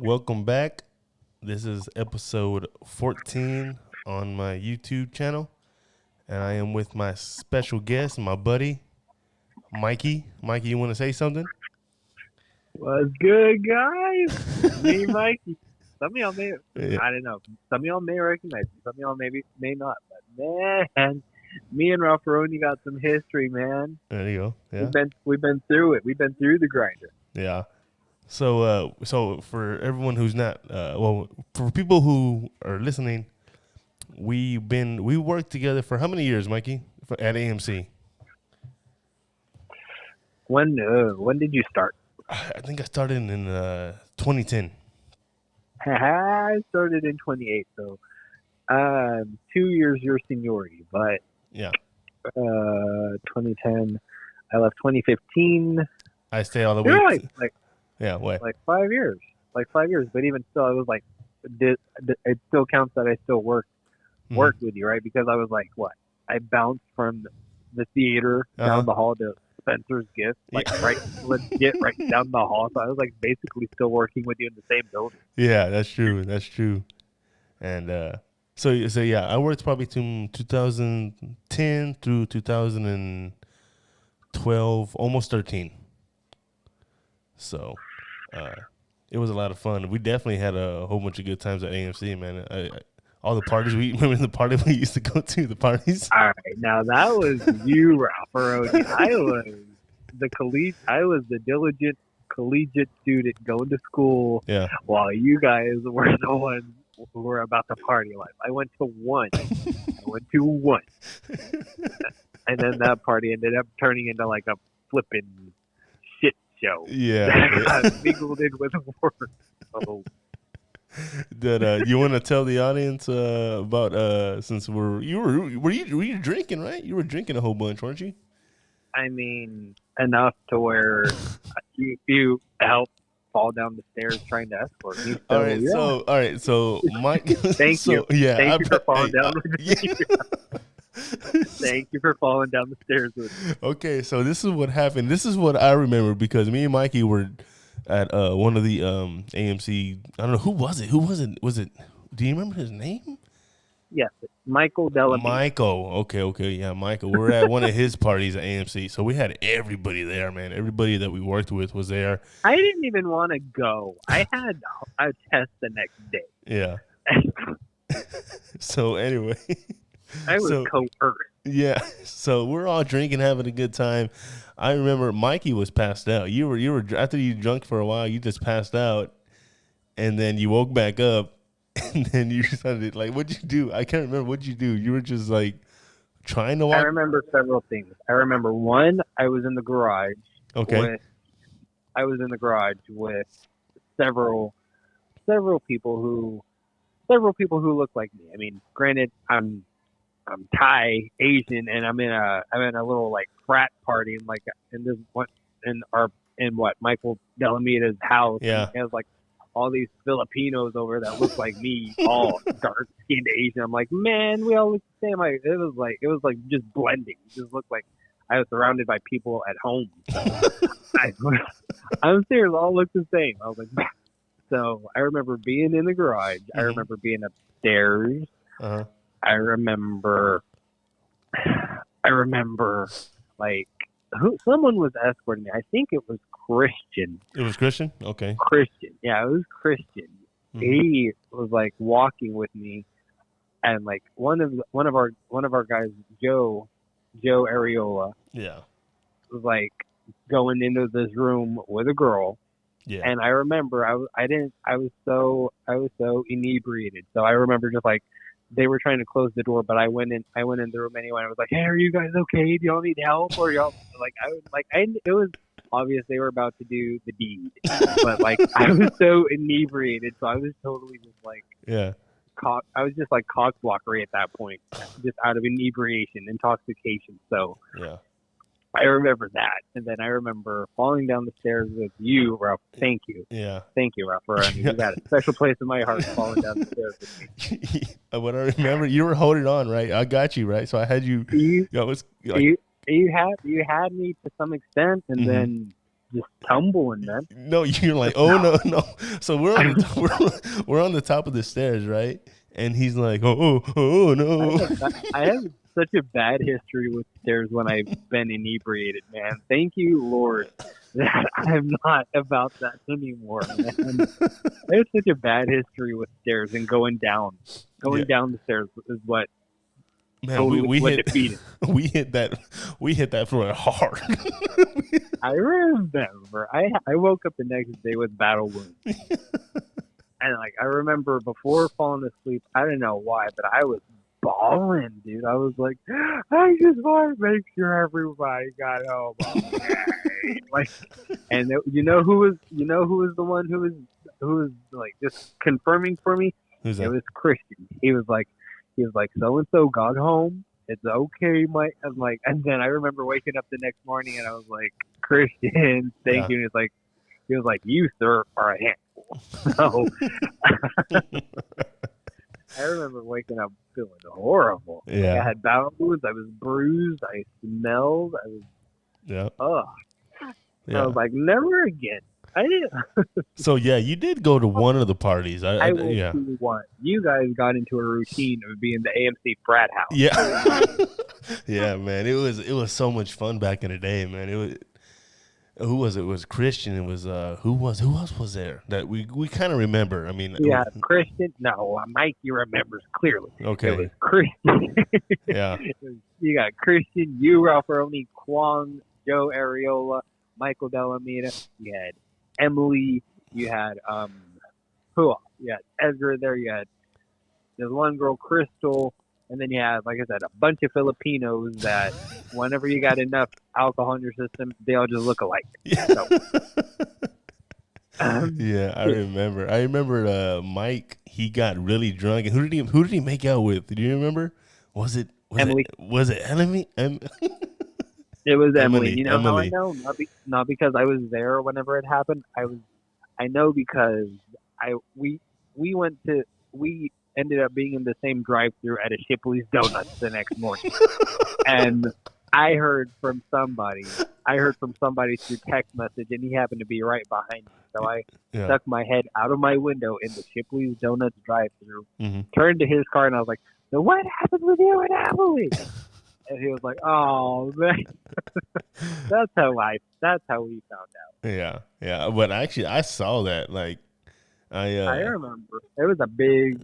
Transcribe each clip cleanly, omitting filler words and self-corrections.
Welcome back. This is episode 14 on my YouTube channel, and I am with my special guest, my buddy, Mikey. Mikey, you want to say something? What's good, guys? Me, Mikey. Some of y'all may, Yeah, I don't know. Some of y'all may recognize me. Some of y'all maybe may not. But man, me and Ralph Roni got some history, man. there you go. We've Yeah, been we've been through it. We've been through the grinder. yeah. So for everyone who's not, for people who are listening, we worked together for how many years, Mikey, at AMC? When did you start? I think I started in 2010. I started in 28, so 2 years your seniority. But Yeah, 2010, I left 2015. I stayed all the way. You're like Yeah, what? like 5 years, But even still, I was like, it still counts that I still worked with you, right? Because I was like, what? I bounced from the theater down the hall to Spencer's Gift, like right legit right down the hall. So I was like basically still working with you in the same building. Yeah, that's true. That's true. And so yeah, I worked probably to 2010 through 2012, almost 13. So it was a lot of fun. We definitely had a whole bunch of good times at AMC, man. All the parties we remember the party we used to go to, the parties. All right, now that was you, Ralph Baroni. I was the diligent collegiate student going to school, Yeah. while you guys were the ones who were about the party life. I went to one, and then that party ended up turning into like a flipping shit show. Yeah. That got mingled in with work. So, That you want to tell the audience about since were you drinking, right? You were drinking a whole bunch, weren't you? I mean, enough to where you helped fall down the stairs trying to escort me. So, all right, so Mike. Thank you. Yeah, Thank you for falling hey, down with me. Thank you for falling down the stairs with me. Okay, so this is what happened. This is what I remember because me and Mikey were at one of the AMC. I don't know who was it. Who was it? Was it? Do you remember his name? Yes, Michael Delamere. Michael. Okay, yeah, Michael. We're at one of his parties at AMC, so we had everybody there, man. Everybody that we worked with was there. I didn't even want to go. I had a test the next day. Yeah. So anyway, I was coerced. Yeah, so we're all drinking, having a good time. I remember Mikey was passed out. You were after you drunk for a while. You just passed out, and then you woke back up, and then you started like, what'd you do? I can't remember what'd you do. You were just like trying to walk. I remember several things. I remember one. I was in the garage. Okay. I was in the garage with several people who look like me. I mean, granted, I'm Thai, Asian, and I'm in a little like frat party in Michael Delameda's house. Yeah. And it was like all these Filipinos over that look like me, all dark skinned Asian. I'm like, man, we all look the same. It was like just blending. It just looked like I was surrounded by people at home. I'm serious, all look the same. I was like, bah. So I remember being in the garage. Mm-hmm. I remember being upstairs. Uh-huh. I remember like someone was escorting me. I think it was Christian. It was Christian? Okay. Christian. Yeah, it was Christian. Mm-hmm. He was like walking with me, and like one of our guys, Joe Areola, Yeah. was like going into this room with a girl. Yeah. And I remember I was so inebriated. So I remember just like they were trying to close the door, but I went in the room anyway. I was like, "Hey, are you guys okay? Do y'all need help?" Or y'all it was obvious they were about to do the deed, but like I was so inebriated, so I was totally just like I was just like cockblockery at that point, just out of inebriation, intoxication. So yeah. I remember that, and then I remember falling down the stairs with you, Ralph. Thank you. Yeah. Thank you, Ralph. You got a special place in my heart falling down the stairs with me. What I remember, you were holding on, right? I got you, right? So I had you. You had me to some extent, and then just tumbling, man. No, you're like, oh no. So we're on we're on the top of the stairs, right? And he's like, oh no. I have such a bad history with stairs when I've been inebriated, man. Thank you, Lord, that I'm not about that anymore, man. I have such a bad history with stairs and going down. Going down the stairs is what Man, totally we what hit defeated. we hit that for hard. I remember. I woke up the next day with battle wounds. And like I remember before falling asleep, I don't know why, but I was bawling, dude. I was like, I just want to make sure everybody got home. Okay. Like, and you know who was the one who was like just confirming for me? Who's that? It was Christian. He was like, so and so got home. It's okay, Mike. I'm like, and then I remember waking up the next morning and I was like, Christian, thank you. And he was like, you sir are a handful. So I remember waking up feeling horrible. Yeah. Like I had battle wounds. I was bruised. I smelled. I was. Yeah. Ugh. Yeah. I was like, never again. I didn't. So yeah, you did go to one of the parties. I will see what you guys got into a routine of being the AMC frat house. Yeah. Yeah, man. It was so much fun back in the day, man. It was. Who was it? It was Christian. It was who else was there that we kind of remember? I mean, yeah, Christian. No, Mikey remembers clearly. Okay, it was Christian. Yeah, you got Christian, you, Ralph Kwong, Joe Areola, Michael Delamita. You had Emily. You had who else? You had Ezra there. You had there's one girl, Crystal. And then you have, like I said, a bunch of Filipinos that whenever you got enough alcohol in your system, they all just look alike. Yeah, so, yeah, I remember. I remember Mike. He got really drunk. And who did he make out with? Do you remember? Was it Emily? Was it Emily? It was Emily. You know Emily. how I know? Not because I was there whenever it happened. I know because we ended up being in the same drive-thru at a Shipley's Donuts the next morning, and I heard from somebody through text message, and he happened to be right behind me. So I stuck my head out of my window in the Shipley's Donuts drive-thru, turned to his car, and I was like, "So what happened with you and Emily?" And he was like, "Oh man," that's how we found out. Yeah. But actually, I saw that. Like, I remember it was a big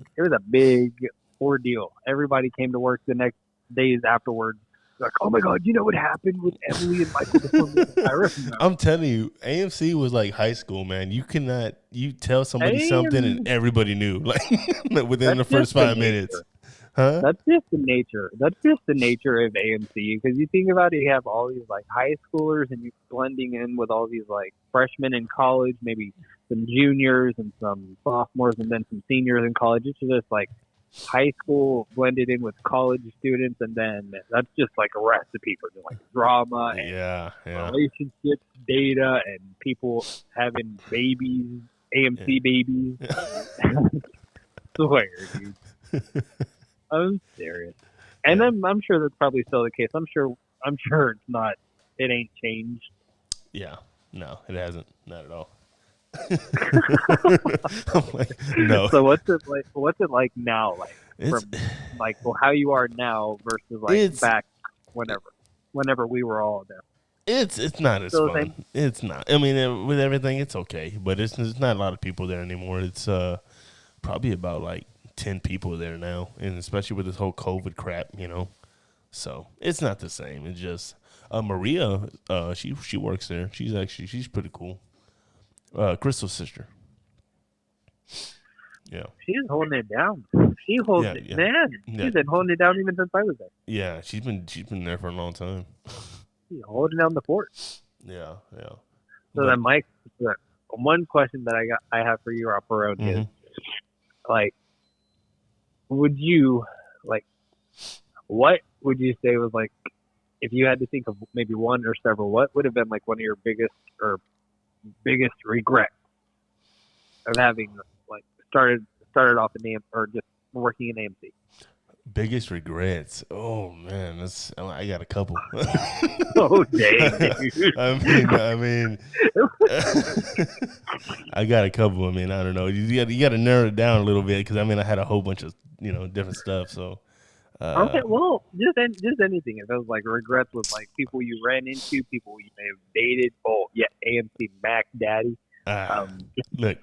ordeal. Everybody came to work the next days afterwards. Like, oh my God, you know what happened with Emily and Michael? I remember. I'm telling you, AMC was like high school, man. You tell somebody something and everybody knew, like within the first 5 minutes. Huh? That's just the nature. That's just the nature of AMC. Because you think about it, you have all these like high schoolers, and you're blending in with all these like freshmen in college, maybe some juniors and some sophomores, and then some seniors in college. It's just like high school blended in with college students, and then that's just like a recipe for like drama and relationships, data, and people having babies, AMC babies. Swear, dude. I'm serious, and I'm sure that's probably still the case. I'm sure it's not. It ain't changed. Yeah, no, it hasn't. Not at all. I'm like, no. So what's it like now? How you are now versus like back whenever we were all there. It's not as fun. It's not. I mean, with everything, it's okay, but it's not a lot of people there anymore. It's probably about like 10 people there now, and especially with this whole COVID crap, so it's not the same. It's just Maria, she works there. She's pretty cool. Crystal's sister. Yeah, she's holding it down. She's holding it, man. She's been holding it down even since I was there. Yeah, she's been there for a long time. She's holding down the fort. Yeah. So then, Mike, one question that I have for you, Rapperone, is like, would you what would you say was like, if you had to think of maybe one or several, what would have been like one of your biggest regrets of having like started off in AM or just working in AMC? Biggest regrets. Oh man, I got a couple. Oh dang, dude. I mean, I got a couple. I mean, I don't know. You got to narrow it down a little bit because I mean, I had a whole bunch of different stuff. So, Okay, well, just anything. If it was like regrets with like people you ran into, people you may have dated. Oh yeah, AMC Mac Daddy. ah, Um, look,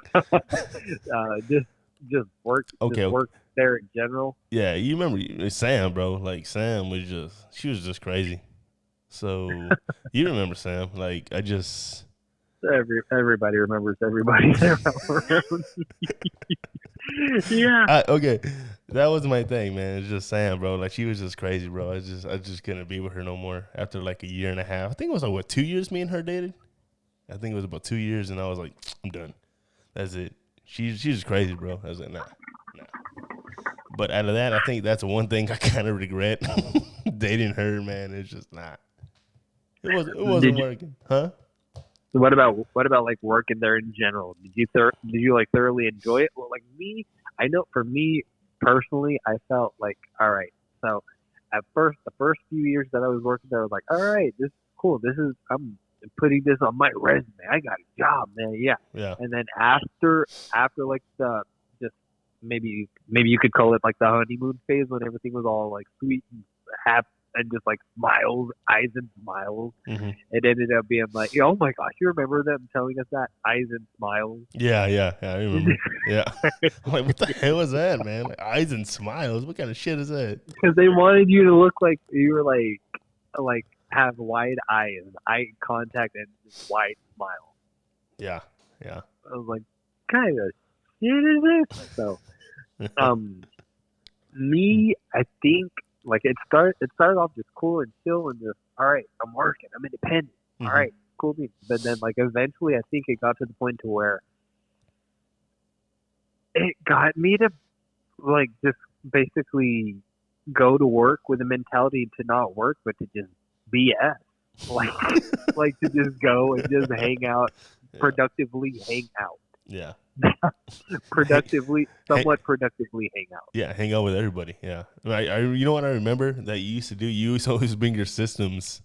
just work, okay, just work there in general. yeah, you remember Sam, bro? Like Sam she was just crazy. So you remember Sam? Like I just. Everybody remembers everybody around. Yeah. Okay, that was my thing, man. It's just Sam, bro. Like she was just crazy, bro. I just couldn't be with her no more after like a year and a half. I think it was like what 2 years me and her dated. I think it was about 2 years, and I was like, I'm done. That's it. She's just crazy, bro. I was like, nah. But out of that, I think that's one thing I kind of regret dating her, man. It's just not. It wasn't working, huh? What about like working there in general? Did you like thoroughly enjoy it? Well, like me, I know for me personally, I felt like all right. So at first, the first few years that I was working there, I was like, all right, this is cool. I'm putting this on my resume. I got a job, man. Yeah. Yeah. And then after like the just maybe you could call it like the honeymoon phase when everything was all like sweet and happy and just like smiles, eyes and smiles. Mm-hmm. It ended up being like, oh my gosh, you remember them telling us that eyes and smiles? Yeah, I remember. Yeah, I'm like what the hell is that, man? Like, eyes and smiles. What kind of shit is that? Because they wanted you to look like you were like have wide eyes, eye contact, and just wide smile. Yeah. I was like, kind of shit is this? So, me, I think like it started off just cool and chill and just all right, I'm working, I'm independent. Mm-hmm. All right, cool beans. But then like eventually I think it got to the point to where it got me to like just basically go to work with a mentality to not work but to just BS. Like to just go and just hang out, productively hang out. Yeah. Somewhat productively hang out. Yeah, hang out with everybody. Yeah, I you know what I remember that you used to do? You used to always bring your systems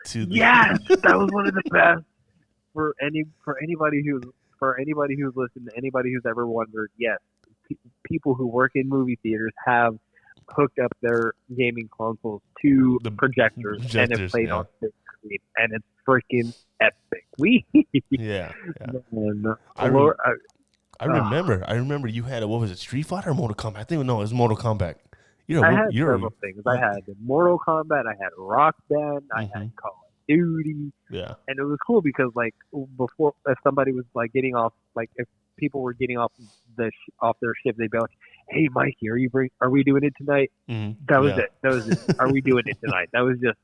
to the. Yes, that was one of the best for anybody who's listened, anybody who's ever wondered. Yes, people who work in movie theaters have hooked up their gaming consoles to the projectors and have played on big screen, and it's freaking epic. Yeah. Man, I remember you had what was it, Street Fighter or Mortal Kombat? I think no, it was Mortal Kombat. I had several things. I had Mortal Kombat, I had Rock Band, I had Call of Duty. Yeah. And it was cool because like before, if somebody was like getting off, like if people were getting off off their shift, they'd be like, "Hey, Mikey, are we doing it tonight?" Mm-hmm. That was it. Are we doing it tonight? That was it.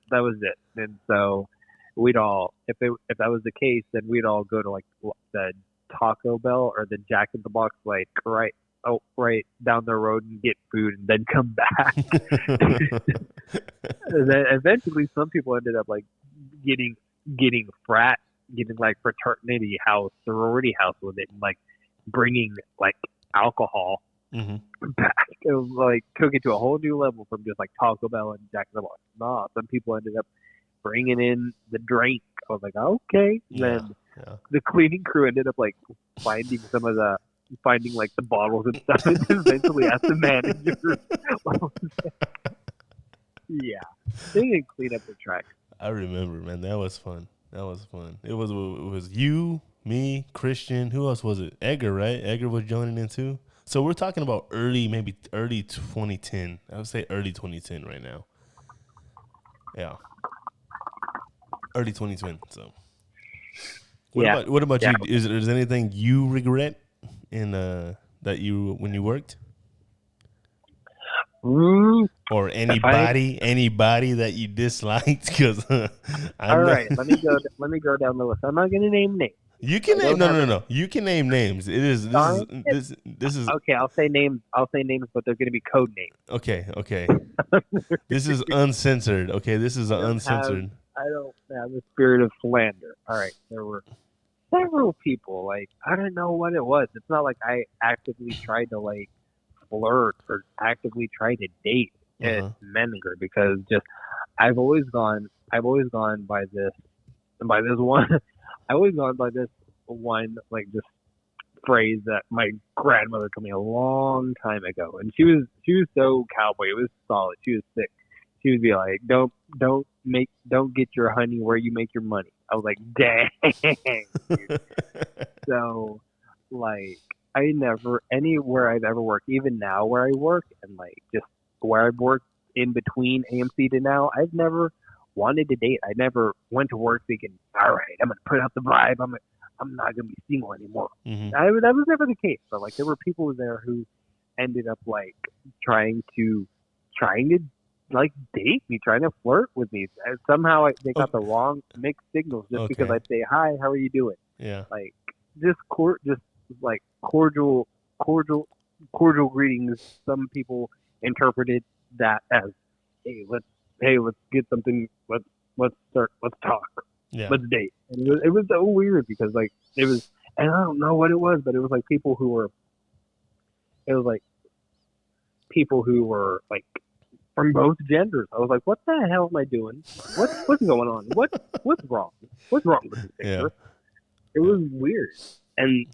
And so we'd all, if that was the case, then we'd all go to like the Taco Bell or the Jack in the Box, like right down the road and get food and then come back. And then eventually some people ended up like getting like fraternity house, sorority house with it, and like bringing like alcohol back. It was like took it to a whole new level from just like Taco Bell and Jack in the Box. Nah, some people ended up bringing in the drink. I was like, okay. Yeah. Then the cleaning crew ended up like finding like the bottles and stuff, and eventually asked the manager. Yeah, they didn't clean up the track. I remember, man. That was fun. It was you, me, Christian. Who else was it? Edgar, right? Edgar was joining in too. So we're talking about early 2010. I would say early 2010 right now. Yeah, early 2010. So. What about you? Is there anything you regret in that you when you worked? Or anybody that you disliked? Because all right, let me go down the list. I'm not going to name names. You can name no. You can name names. This is okay. I'll say names, but they're going to be code names. Okay. This is uncensored. Okay, this is uncensored. I don't have the spirit of slander. All right, there were several people. Like I don't know what it was. It's not like I actively tried to like flirt or actively try to date at Menninger because just I've always gone by this one I always gone by this one like just phrase that my grandmother told me a long time ago, and she was so cowboy. It was solid. She was sick. She would be like, don't get your honey where you make your money. I was like, dang. Dude. So, like, I never anywhere I've ever worked, even now where I work, and like just where I've worked in between AMC to now, I've never wanted to date. I never went to work thinking, all right, I'm gonna put out the vibe. I'm not gonna be single anymore. That was never the case. But like, there were people there who ended up like trying to like date me, trying to flirt with me. And somehow they got the wrong mixed signals just because I'd say, hi, how are you doing? Yeah. Like just like cordial greetings. Some people interpreted that as, hey, let's get something. Let's talk. Yeah. Let's date. And it was so weird because like it was, and I don't know what it was, but it was like people who were like from both genders. I was like, what the hell am I doing? What's going on? What's wrong? What's wrong with this picture? Yeah. It was weird. And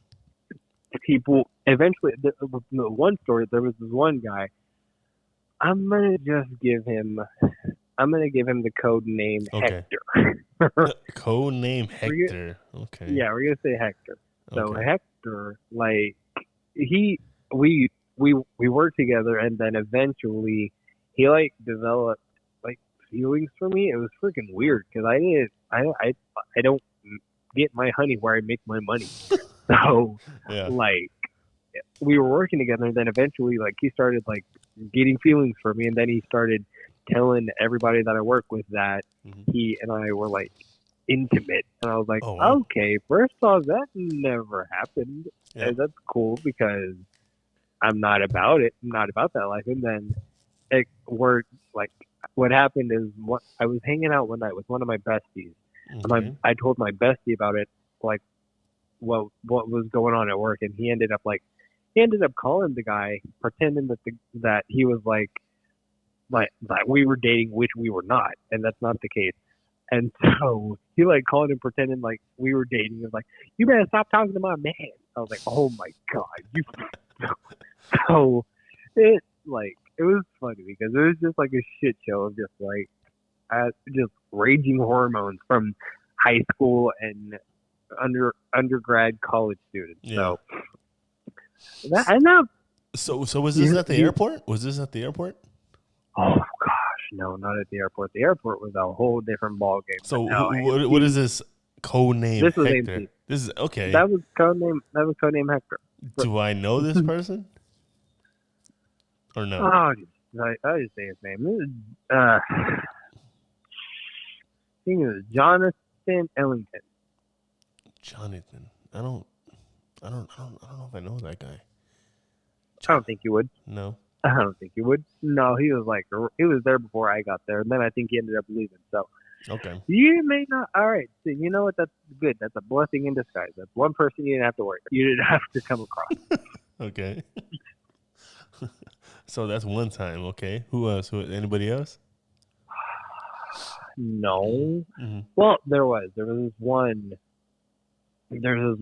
people eventually, the one story, there was this one guy. I'm gonna give him the code name Hector. Code name Hector. Okay. Yeah, we're gonna say Hector. So Hector, like we worked together, and then eventually he like developed like feelings for me. It was freaking weird because I don't get my honey where I make my money. So like we were working together, and then eventually like he started like getting feelings for me, and then he started telling everybody that I work with that he and I were like intimate, and I was like, okay, first off, that never happened. Yeah. And that's cool because I'm not about it. I'm not about that life. And then what happened is I was hanging out one night with one of my besties. And I told my bestie about it, like what was going on at work, and he ended up calling the guy, pretending that he was like that we were dating, which we were not, and that's not the case. And so he like called him, pretending like we were dating. He was like, "You better stop talking to my man." I was like, "Oh my god, you!" So it was funny because it was just like a shit show of just like just raging hormones from high school and undergrad college students. Yeah. So was this at the airport? Was this at the airport? Oh gosh, no, not at the airport. The airport was a whole different ballgame. So what is this code name? This was Hector. AMC. This is okay. That was code name Hector. Do I know this person? Or no? Oh, I just say his name. I think it was Jonathan Ellington. Jonathan. I don't know if I know that guy. I don't think you would. No. I don't think you would. No, he was there before I got there, and then I think he ended up leaving. So, okay, you may not. All right, so you know what? That's good. That's a blessing in disguise. That's one person you didn't have to worry. You didn't have to come across. Okay. So that's one time. Okay. Who else? Anybody else? No. Mm-hmm. Well, there was this one. There was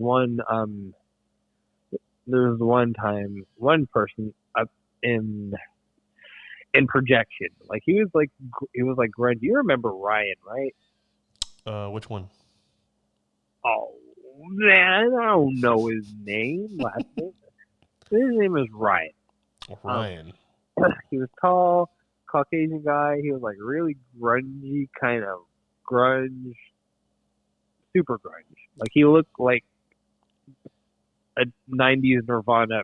one time, one person up in projection, like he was like grungy. You remember Ryan, right? Which one? Oh man, I don't know his name. Last name. His name is Ryan. Ryan. He was tall, Caucasian guy. He was like really grungy, kind of grunge, super grunge. Like he looked like a 90s Nirvana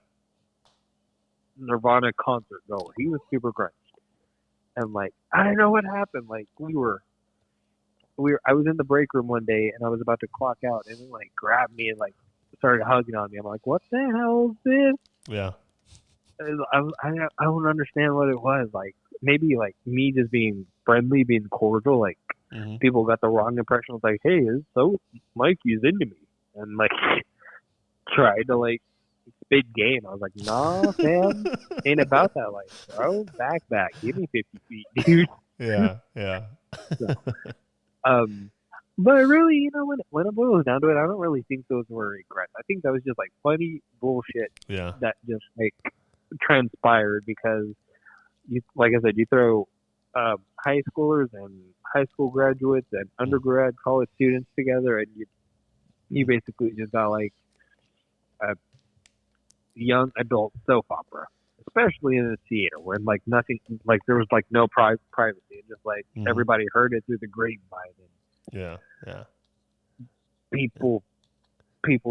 concert goer. He was super grunge. And like, I don't know what happened. Like I was in the break room one day and I was about to clock out, and he like grabbed me and like started hugging on me. I'm like, what the hell is this? Yeah. I don't understand what it was. Like maybe like me just being friendly, being cordial. Like people got the wrong impression. It's like, hey, so Mikey's into me, and like tried to like spit game. I was like, nah, fam, ain't about that life, bro. Back, give me 50 feet, dude. Yeah, yeah. So, um, but really, when it boils down to it, I don't really think those were regrets. I think that was just like funny bullshit Yeah. that just like transpired because like I said, you throw high schoolers and high school graduates and undergrad college students together, and you basically just got like a young adult soap opera, especially in the theater where like nothing, like there was like no privacy, and just like everybody heard it through the grapevine. And Yeah, yeah. People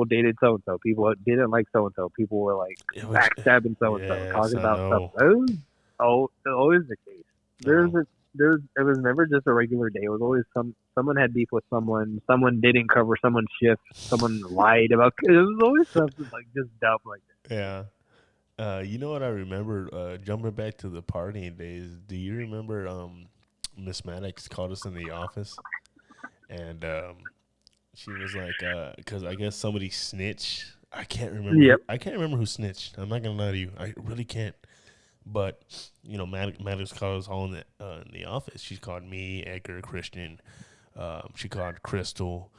dated so and so. People didn't like so and so. People were like backstabbing so and so, talking about stuff. It was always the case. It was never just a regular day. It was always someone had beef with someone. Someone didn't cover someone's shift. Someone lied about. It was always something like just dumb like that. Yeah. You know what I remember? Jumping back to the partying days. Do you remember? Miss Maddox called us in the office, and she was like, because I guess somebody snitched. I can't remember. Yep. I can't remember who snitched. I'm not gonna lie to you. I really can't. But Maddox called us all in the office. She called me, Edgar, Christian. She called Crystal.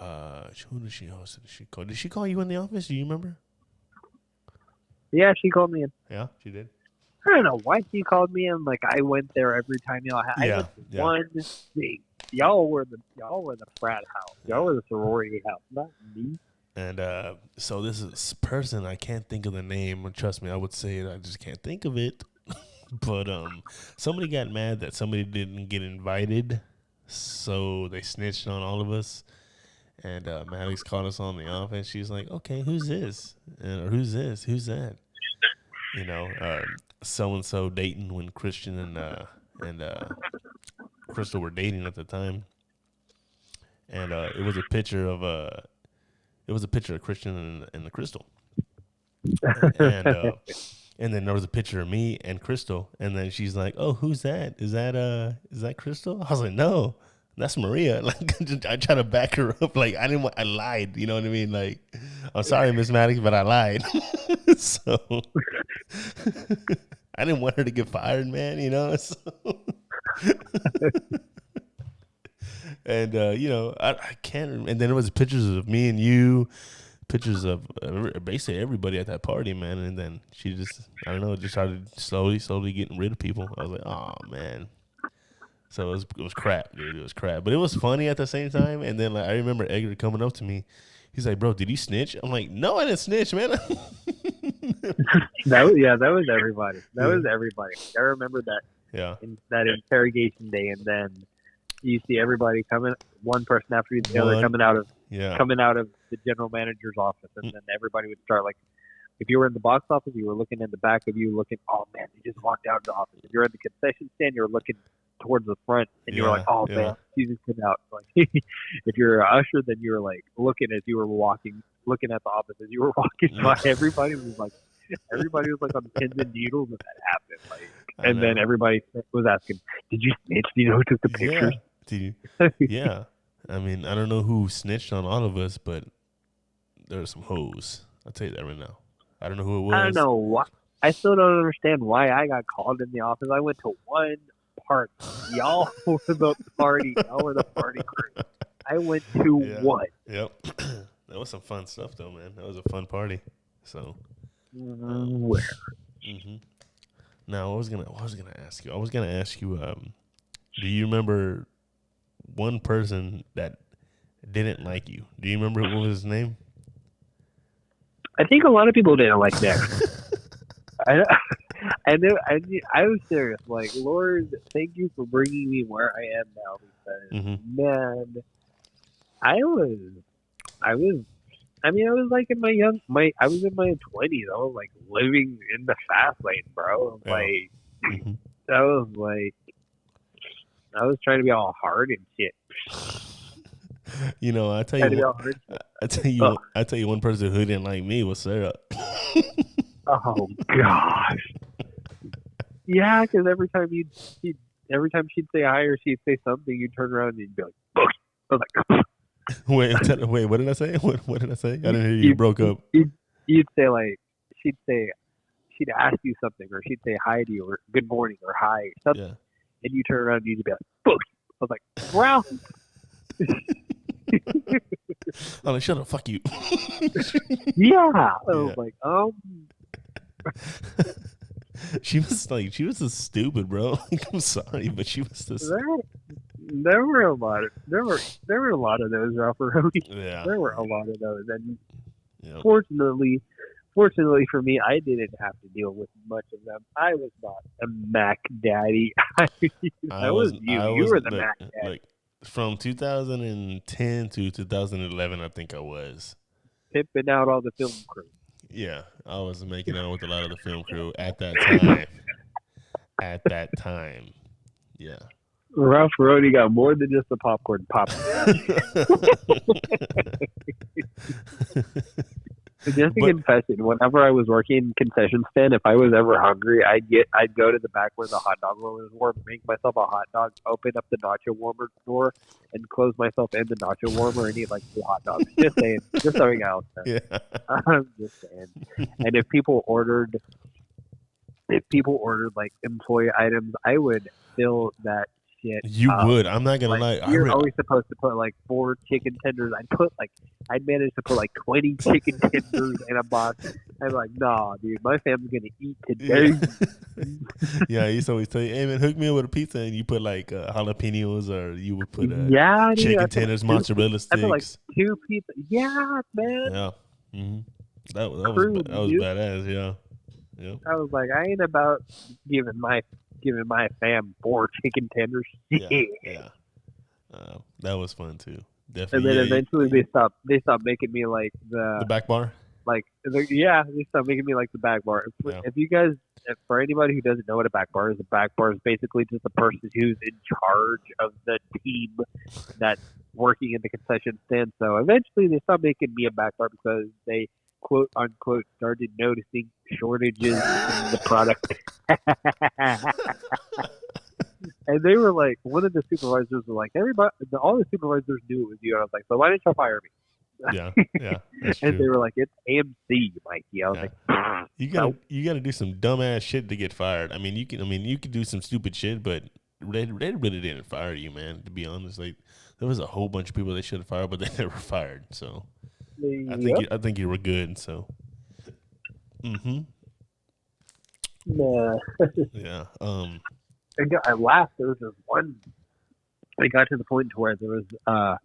Who did she also? Did she call you in the office? Do you remember? Yeah, she called me in. Yeah, she did. I don't know why she called me in. Like I went there every time I went to one thing. Y'all were the frat house. Y'all were the sorority house, not me. And so this person, I can't think of the name. Trust me, I would say it. I just can't think of it. But somebody got mad that somebody didn't get invited, so they snitched on all of us. And Maddox called us on the office. She's like, "Okay, who's this? Or who's this? Who's that?" So and so dating when Christian and Crystal were dating at the time. And it was a picture of Christian and the Crystal, and then there was a picture of me and Crystal, and then she's like, "Oh, who's that? Is that Crystal?" I was like, "No, that's Maria." Like I try to back her up, like I lied, you know what I mean? Like, I'm sorry, Miss Maddox, but I lied. So I didn't want her to get fired, man. So. And I can't. And then it was pictures of me and you, pictures of basically everybody at that party, man. And then she just, I don't know, just started slowly getting rid of people. I was like, oh man. So it was crap, dude. It was crap, but it was funny at the same time. And then I remember Edgar coming up to me. He's like, "Bro, did you snitch?" I'm like, "No, I didn't snitch, man." That was everybody. That was everybody. I remember that. Yeah. That interrogation day, and then you see everybody coming, one person after the other, coming out of the general manager's office, and then everybody would start like, if you were in the box office, you were looking in the back of you, looking, oh man, they just walked out of the office. If you're in the concession stand, you were looking towards the front, and you were like, oh man, he just came out. Like, if you're an usher, then you were like looking as you were looking at the office as you were walking by. Everybody was like on pins and needles when that happened. Like, and then everybody was asking, "Did you snitch? Do you know who took the pictures?" Yeah. I mean, I don't know who snitched on all of us, but there were some hoes. I'll tell you that right now. I don't know who it was. I don't know why. I still don't understand why I got called in the office. I went to one party. Y'all were the party. Y'all were the party crew. I went to one. Yep. That was some fun stuff, though, man. That was a fun party. So. Where? Mm-hmm. Now, I was gonna ask you. Do you remember one person that didn't like you? Do you remember what was his name? I think a lot of people didn't like that. I was serious. Like, Lord, thank you for bringing me where I am now. Because man, I was like in I was in my 20s. I was like living in the fast lane, bro. Like, I was trying to be all hard and shit. I tell you one person who didn't like me was Sarah. Oh gosh. Yeah, because every time she'd say hi or she'd say something, you'd turn around and you'd be like, "Boosh." I was like, wait, what did I say? What did I say? I didn't hear you. You broke up. you'd say like she'd say she'd ask you something or she'd say hi to you or good morning or hi or something, Yeah. and you turn around and you'd be like, "Fuck." I was like, "Well, I'm like, shut up, fuck you. yeah." I Yeah. was like, She was just stupid, bro. Like, I'm sorry, but she was just there, there were a lot of there were a lot of those Ralph Roadies. yeah. There were a lot of those, and Yep. fortunately for me, I didn't have to deal with much of them. I was not a Mac Daddy. I I was was you. I You was were the Mac Daddy, like from 2010 to 2011, I think I was. pimping out all the film crew. Yeah, I was making out with a lot of the film crew at that time. At that time, yeah. Ralph Roadie got more than just a popcorn pop. Just a But confession. Whenever I was working concession stand, if I was ever hungry, I'd go to the back where the hot dog warmers were, make myself a hot dog, open up the nacho warmer door, and close myself in the nacho warmer and eat like 2 hot dogs. Just saying, just so you guys know. yeah, I'm just saying. And if people ordered like employee items, I would fill that shit you up. would. I'm not gonna Like lie. you're always supposed to put like 4 chicken tenders. I'd manage to put like 20 chicken tenders in a box. I'm like, nah, dude, my family's gonna eat today. Yeah, I used to always tell you, hey man, hook me up with a pizza, and you put like jalapenos, or you would put Yeah, dude, chicken tenders, mozzarella I put like sticks. 2 pizza. Yeah, man, Yeah, hmm crew, that was dude. badass. Yeah, yeah, I was like, I ain't about giving my fam 4 chicken tenders. yeah, yeah. That was fun too. And then Definitely. Yeah, eventually they stopped making me like the back bar. they stopped making me like the back bar. Yeah, If you guys, for anybody who doesn't know what a back bar is, a back bar is basically just the person who's in charge of the team that's working in the concession stand. So eventually they stopped making me a back bar because they quote unquote started noticing shortages in the product. And they were like, one of the supervisors were like, everybody, all the supervisors knew it was you. And I was like, so why didn't y'all fire me? yeah, yeah. That's And they true. were like, it's AMC, Mikey. I was Yeah. like, You gotta do some dumbass shit to get fired. You can do some stupid shit, but they really didn't fire you, man. To be honest, like there was a whole bunch of people they should have fired, but they never fired. So yep. I think you were good. So, Nah. yeah, I laughed. There was this one. I got to the point to where there was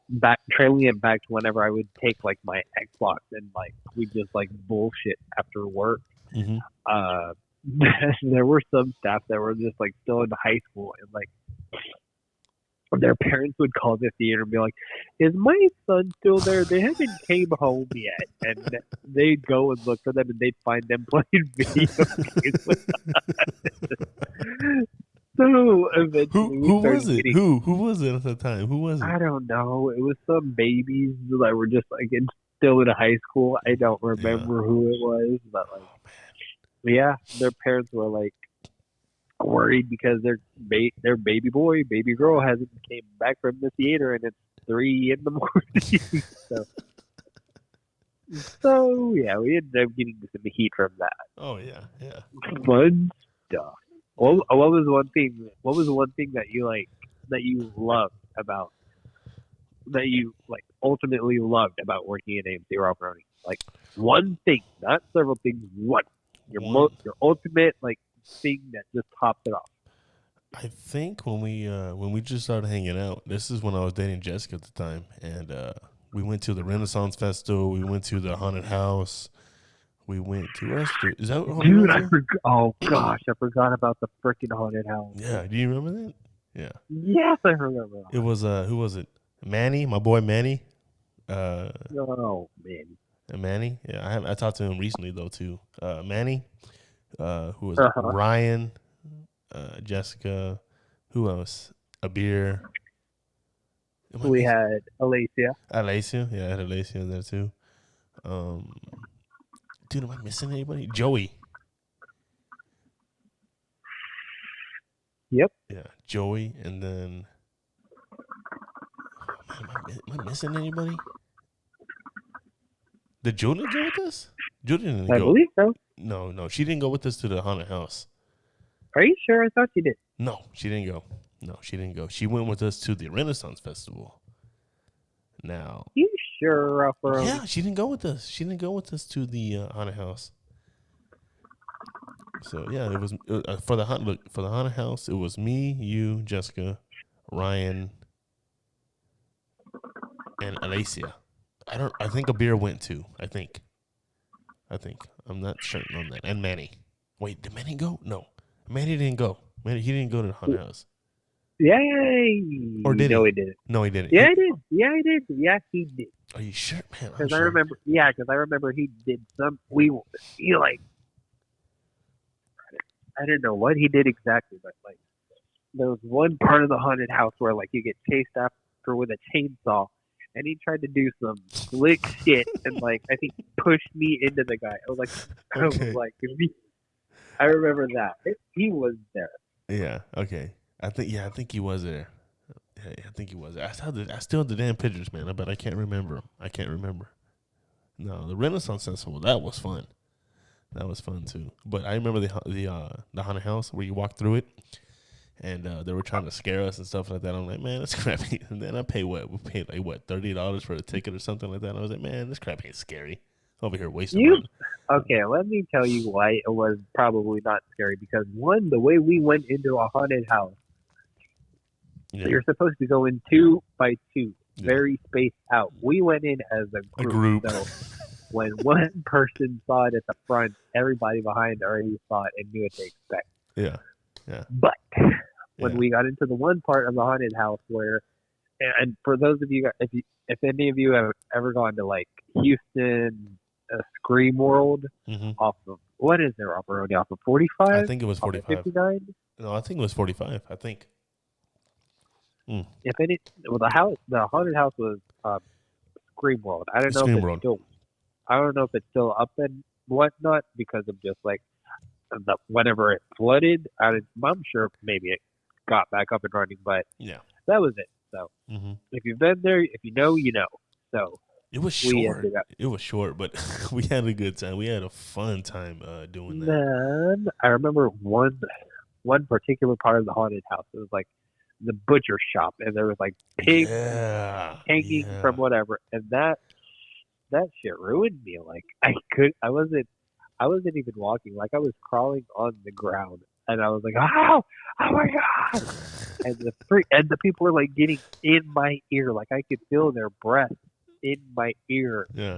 back trailing it back to whenever I would take like my Xbox and like we just like bullshit after work. mm-hmm. Uh, there were some staff that were just like still in high school and like their parents would call the theater and be like, "Is my son still there? They haven't came home yet." And they'd go and look for them, and they'd find them playing video games with us. So eventually, Who we started was it? getting. Who was it at the time? Who was it? I don't know. It was some babies that were just like still in high school. I don't remember who it was, but like, yeah, their parents were like worried because their baby boy, baby girl hasn't came back from the theater and it's 3 in the morning. so yeah, we ended up getting some heat from that. Oh yeah, yeah. Fun stuff. What was one thing? What was the one thing that you like that you loved about that you like ultimately loved about working at AMC Ralph Rooney? Like one thing, not several things. One your ultimate like thing that just topped it off. I think when we just started hanging out, this is when I was dating Jessica at the time, and we went to the Renaissance Festival. We went to the haunted house. We went to what else? Is that what Dude, I forgot. Oh gosh, I forgot about the freaking haunted house. Yeah, do you remember that? Yeah. Yes, I remember. It was who was it? Manny, my boy Manny. Oh man. Manny. Yeah, I talked to him recently though too. Manny. Who was Uh-huh. Ryan? Jessica. Who else? Abir. We had Alacia. Alacia. Yeah, I had Alacia there too. Dude, am I missing anybody? Joey. Yep. Yeah, Joey, and then am I missing anybody? Did Julie go with us? Julie didn't I go. believe so. No, she didn't go with us to the haunted house. Are you sure? I thought you did. No, she didn't go. No, she didn't go. She went with us to the Renaissance Festival. Now, You sure, Ruffer? yeah, she didn't go with us. She didn't go with us to the haunted house. So yeah, it was for the haunted house. It was me, you, Jessica, Ryan, and Alicia. I think a beer went too. I think. I'm not certain on that. And Manny. Wait, did Manny go? No, Manny didn't go. He didn't go to the haunted house. Yay! Or did no, he? he didn't. No, he didn't. Yeah, he did. Yeah, he did. Yeah, he did. Are you sure, man? Because I remember. Yeah, because I remember he did some. He like. I didn't know what he did exactly, but like, there was one part of the haunted house where like you get chased after with a chainsaw, and he tried to do some slick shit and like I think pushed me into the guy. I remember that he was there. Yeah. Okay. I think he was there. Yeah, I think he was there. I still have the damn pictures, man. But I can't remember them. No, the Renaissance Festival, that was fun. That was fun too. But I remember the haunted house where you walk through it, and they were trying to scare us and stuff like that. I'm like, man, this crap ain't. And then I paid what? We paid like what, $30 for a ticket or something like that. I was like, man, this crap ain't scary. Over here wasting money. Okay, let me tell you why it was probably not scary. Because one, the way we went into a haunted house, so you're supposed to go in 2 by 2, very spaced out. We went in as a group. So when one person saw it at the front, everybody behind already saw it and knew what to expect. Yeah. But when we got into the one part of the haunted house where, and for those of you, if any of you have ever gone to like Houston, Scream World, off of, what is there off road? Off of 45? I think it was 45. 59? No, I think it was 45. I think. If any, well, the haunted house was Scream World. I don't know if it's still up and whatnot because of just like whenever it flooded. I'm sure maybe it got back up and running, but that was it. So if you've been there, if you know, you know. So it was short. It was short, but we had a good time. We had a fun time doing that. Man, I remember one particular part of the haunted house. It was like the butcher shop, and there was like pigs hanging from whatever, and that shit ruined me. Like I wasn't even walking. Like I was crawling on the ground, and I was like, oh my god! And the people were like getting in my ear, like I could feel their breath in my ear. Yeah.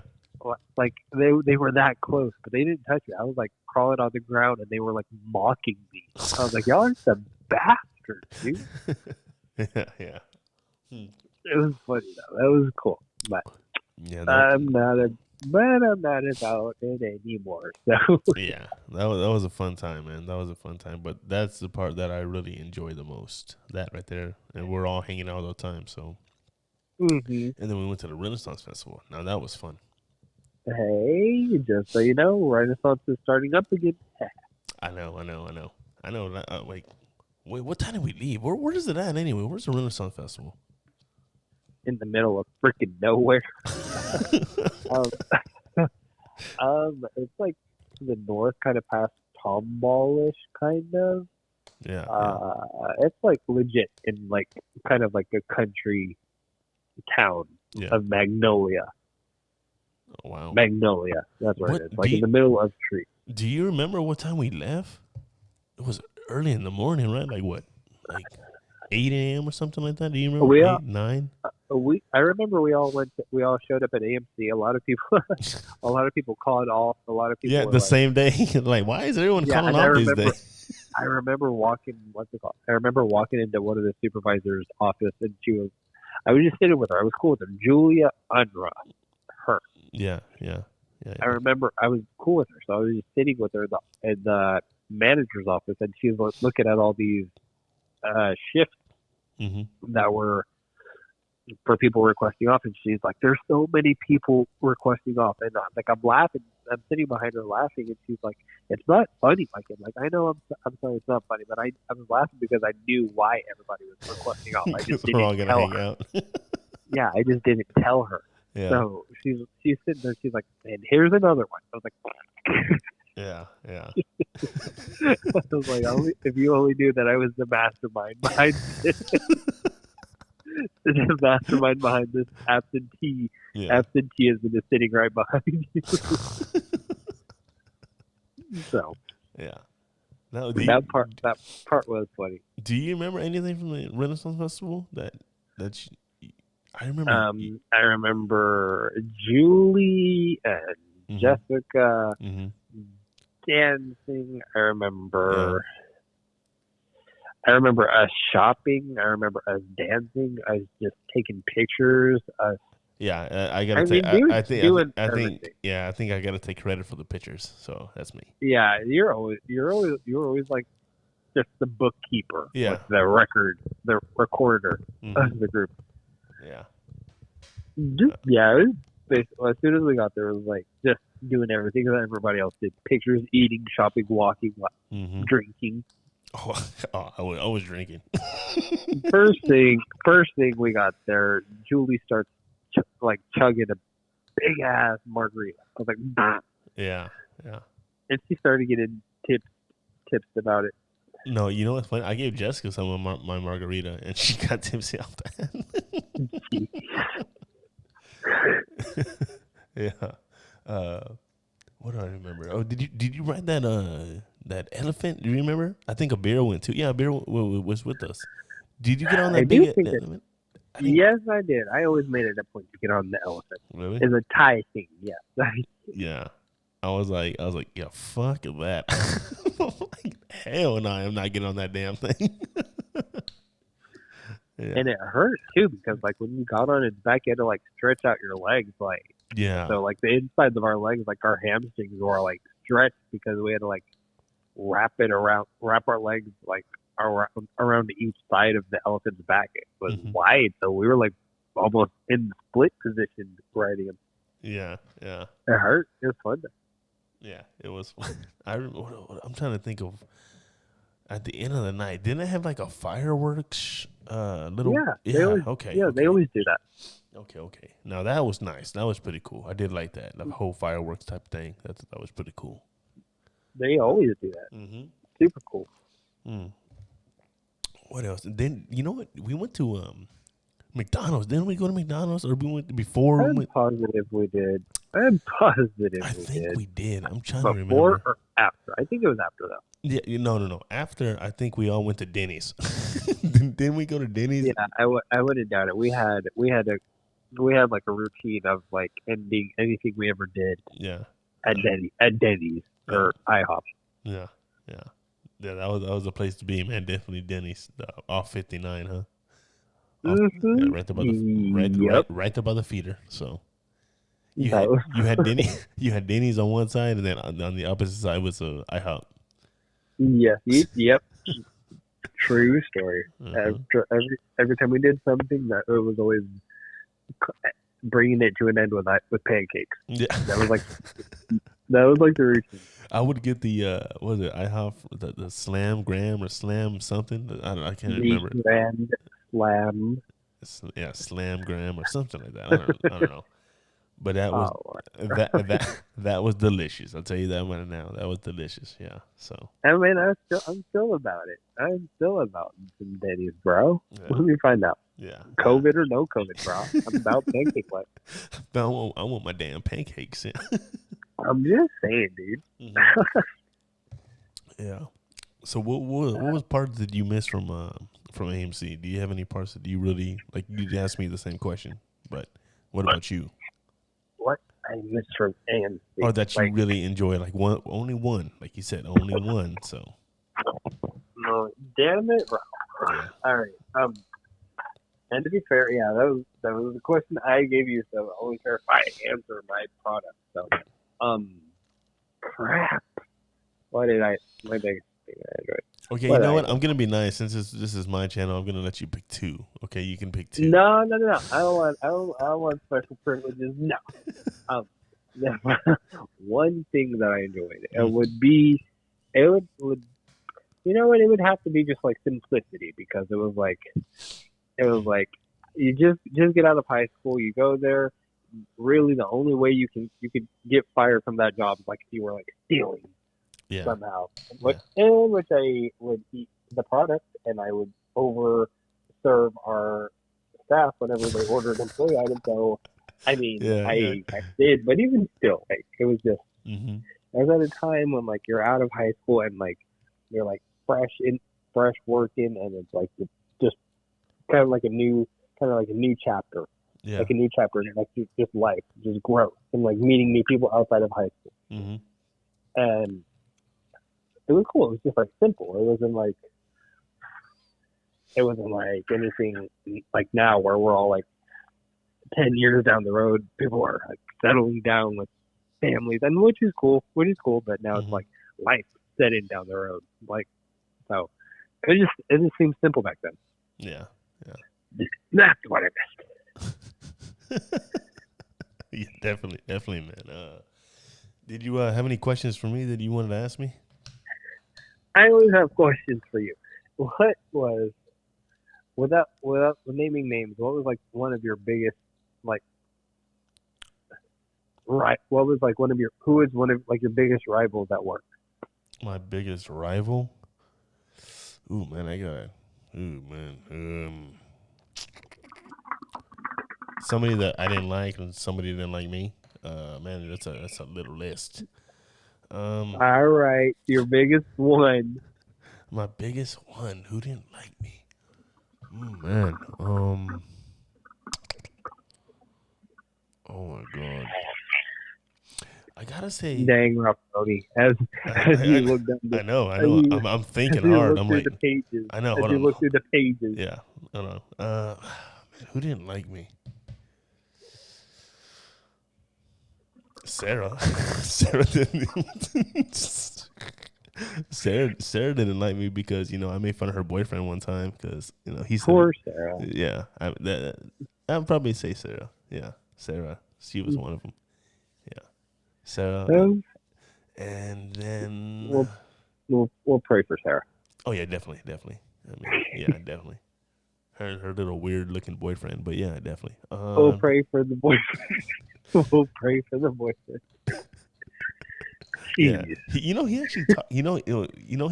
Like they were that close, but they didn't touch me. I was like crawling on the ground, and they were like mocking me. I was like, y'all are some bastards, dude. Yeah. It was funny though. That was cool, but I'm not about it anymore. So yeah, that was a fun time, man. That was a fun time. But that's the part that I really enjoy the most. That right there, and we're all hanging out all the time. So, and then we went to the Renaissance Festival. Now that was fun. Hey, just so you know, Renaissance is starting up again. I know. Wait, what time did we leave? Where is it at anyway? Where's the Renaissance Festival? In the middle of freaking nowhere. It's like to the north, kind of past Tomball-ish, kind of. Yeah. It's like legit in like kind of like a country town of Magnolia. Oh, wow. Magnolia. That's where it is. Like in the middle of the tree. Do you remember what time we left? It was early in the morning, right? Like what? Like 8 a.m. or something like that? Do you remember? 8, 9? I remember we all showed up at AMC. A lot of people called off. A lot of people the same day. Like, why is everyone calling off these days? I remember walking. What's it called? I remember walking into one of the supervisor's office, and I was just sitting with her. I was cool with her. Julia Unruh. Her. Yeah. I remember I was cool with her, so I was just sitting with her in the manager's office, and she was looking at all these shifts that were for people requesting off, and she's like, "There's so many people requesting off," and I'm laughing. I'm sitting behind her laughing, and she's like, "It's not funny, Mikey." I'm like, "I know, I'm sorry, it's not funny," but I was laughing because I knew why everybody was requesting off. I just didn't tell her. Yeah, I just didn't tell her. Yeah. So she's sitting there. She's like, and here's another one. I was like, Yeah. Yeah. I was like, if you only knew that I was the mastermind behind the mastermind behind this absentee. Yeah. Absenteeism is sitting right behind you. So Yeah. Now, that part was funny. do you remember anything from the Renaissance Festival that I remember? I remember Julie and Mm-hmm. Jessica Mm-hmm. dancing. Yeah. I remember us shopping. I remember us dancing. Us just taking pictures. Us. Yeah, I gotta I take. mean, dude, doing I think. everything. Yeah, I think I gotta take credit for the pictures. So that's me. Yeah, you're always like just the bookkeeper, Yeah. like the recorder Mm-hmm. of the group. Yeah. Yeah, it was basically, as soon as we got there, it was like just doing everything that everybody else did: pictures, eating, shopping, walking, Mm-hmm. drinking. Oh, I was drinking. First thing we got there, Julie starts chugging a big ass margarita. I was like, "Bah." Yeah. Yeah. And she started getting tips about it. No, you know what's funny? I gave Jessica some of my margarita, and she got tipsy off that. Yeah. Uh, what do I remember? Oh, did you ride that elephant? Do you remember? I think a bear went too. Yeah, a bear was with us. Did you get on I that do big think that. elephant? I think Yes, I did. I always made it a point to get on the elephant. really. It's a Thai thing. Yes. Yeah. I was like, yeah, fuck that. Like, hell no, I'm not getting on that damn thing. Yeah. And it hurt too because like when you got on its back, you had to like stretch out your legs, like Yeah. so like the insides of our legs, like our hamstrings were like stretched because we had to like wrap our legs like around each side of the elephant's back. It was wide, so we were like almost in the split position riding him. Yeah. Yeah. It hurt. It was fun. Yeah. It was. I'm trying to think of. At the end of the night, didn't it have like a fireworks little? They always, Okay. Yeah, Okay. they always do that. Okay. Now that was nice. That was pretty cool. I did like that. The whole fireworks type thing. That was pretty cool. They always do that. Mm-hmm. Super cool. Mm. What else? And then you know what? We went to McDonald's. Didn't we go to McDonald's, or we went before? I'm positive we did. I'm positive I we think did. we did. I'm trying to Before remember. or after? I think it was after though. Yeah, no. After, I think we all went to Denny's. Didn't we go to Denny's? Yeah, I wouldn't doubt it. We had like a routine of like ending anything we ever did Yeah. at Denny's or IHOP. Yeah. That was a place to be, man. Definitely Denny's off 59, huh? Mm-hmm. Yeah, right there by the right there by the feeder. So you had Denny's on one side, and then on the opposite side was IHOP. Yes. Yep. True story. Every time we did something, that it was always bringing it to an end with pancakes. Yeah, that was like the routine. I would get the what was it IHOP the Slam Graham or Slam something. I can't remember. Grand Slam. Yeah, Slam Graham or something like that. I don't know. But that was that was delicious. I'll tell you that right now. That was delicious. Yeah. So. I mean, I'm still about it. I'm still about some Denny's, bro. Yeah. Let me find out. Yeah. COVID or no COVID, bro. I'm about pancake life. I want my damn pancakes. I'm just saying, dude. Mm-hmm. Yeah. So what parts did you miss from AMC? Do you have any parts that you really like? You asked me the same question, but what about you? What I missed from AMC, or that you really enjoy? Like only one, like you said, only one. So. No, damn it, bro. Yeah. All right. And to be fair, yeah, that was the question I gave you, so I only care if I answer my product. So, crap. What did I enjoy? Okay, you know what? I'm gonna be nice since this is my channel. I'm gonna let you pick two. Okay, you can pick two. No. I don't want special privileges. No. One thing that I enjoyed it would you know what? It would have to be just like simplicity because it was like you just get out of high school, you go there, really the only way you could get fired from that job is like if you were like stealing Yeah. somehow. Yeah. Which I would eat the product and I would over serve our staff whenever they ordered employee items. So I mean, Yeah. Yeah. I did, but even still, like it was just Mm-hmm. I was at a time when like you're out of high school and like you're like fresh working, and it's like it's just kind of like a new chapter, Yeah. like a new chapter in like just life, just growth, and like meeting new people outside of high school. Mm-hmm. And it was cool. It was just like simple. It wasn't like anything like now where we're all like 10 years down the road. People are like settling down with families, and which is cool. But now it's like life setting down the road. Like so, it just seemed simple back then. Yeah. Yeah. That's what I missed. Yeah, definitely, man. Did you have any questions for me that you wanted to ask me? I always have questions for you. What was without naming names? What was like one of your biggest like right? What was like one of your who is one of like your biggest rivals at work? My biggest rival? Ooh, man, ooh, man. Somebody that I didn't like and somebody didn't like me. Man, that's a little list. All right, your biggest one. My biggest one. Who didn't like me? Man. Oh my god. I gotta say. Dang, rough, Brody. As you look down, I know. I'm thinking hard. I'm like, the pages. I know. As Hold you on. look through the pages. Yeah. Hold on. Man, who didn't like me? Sarah. Sarah didn't. Sarah didn't like me because I made fun of her boyfriend one time because he said, Poor Sarah. Yeah, I'd probably say Sarah. Yeah, Sarah. She was one of them. Yeah, Sarah. And then we'll pray for Sarah. Oh yeah, definitely. I mean, yeah, definitely. Her little weird looking boyfriend, but yeah, definitely. We'll pray for the boyfriend. We'll pray for the boyfriend. Yeah, he actually he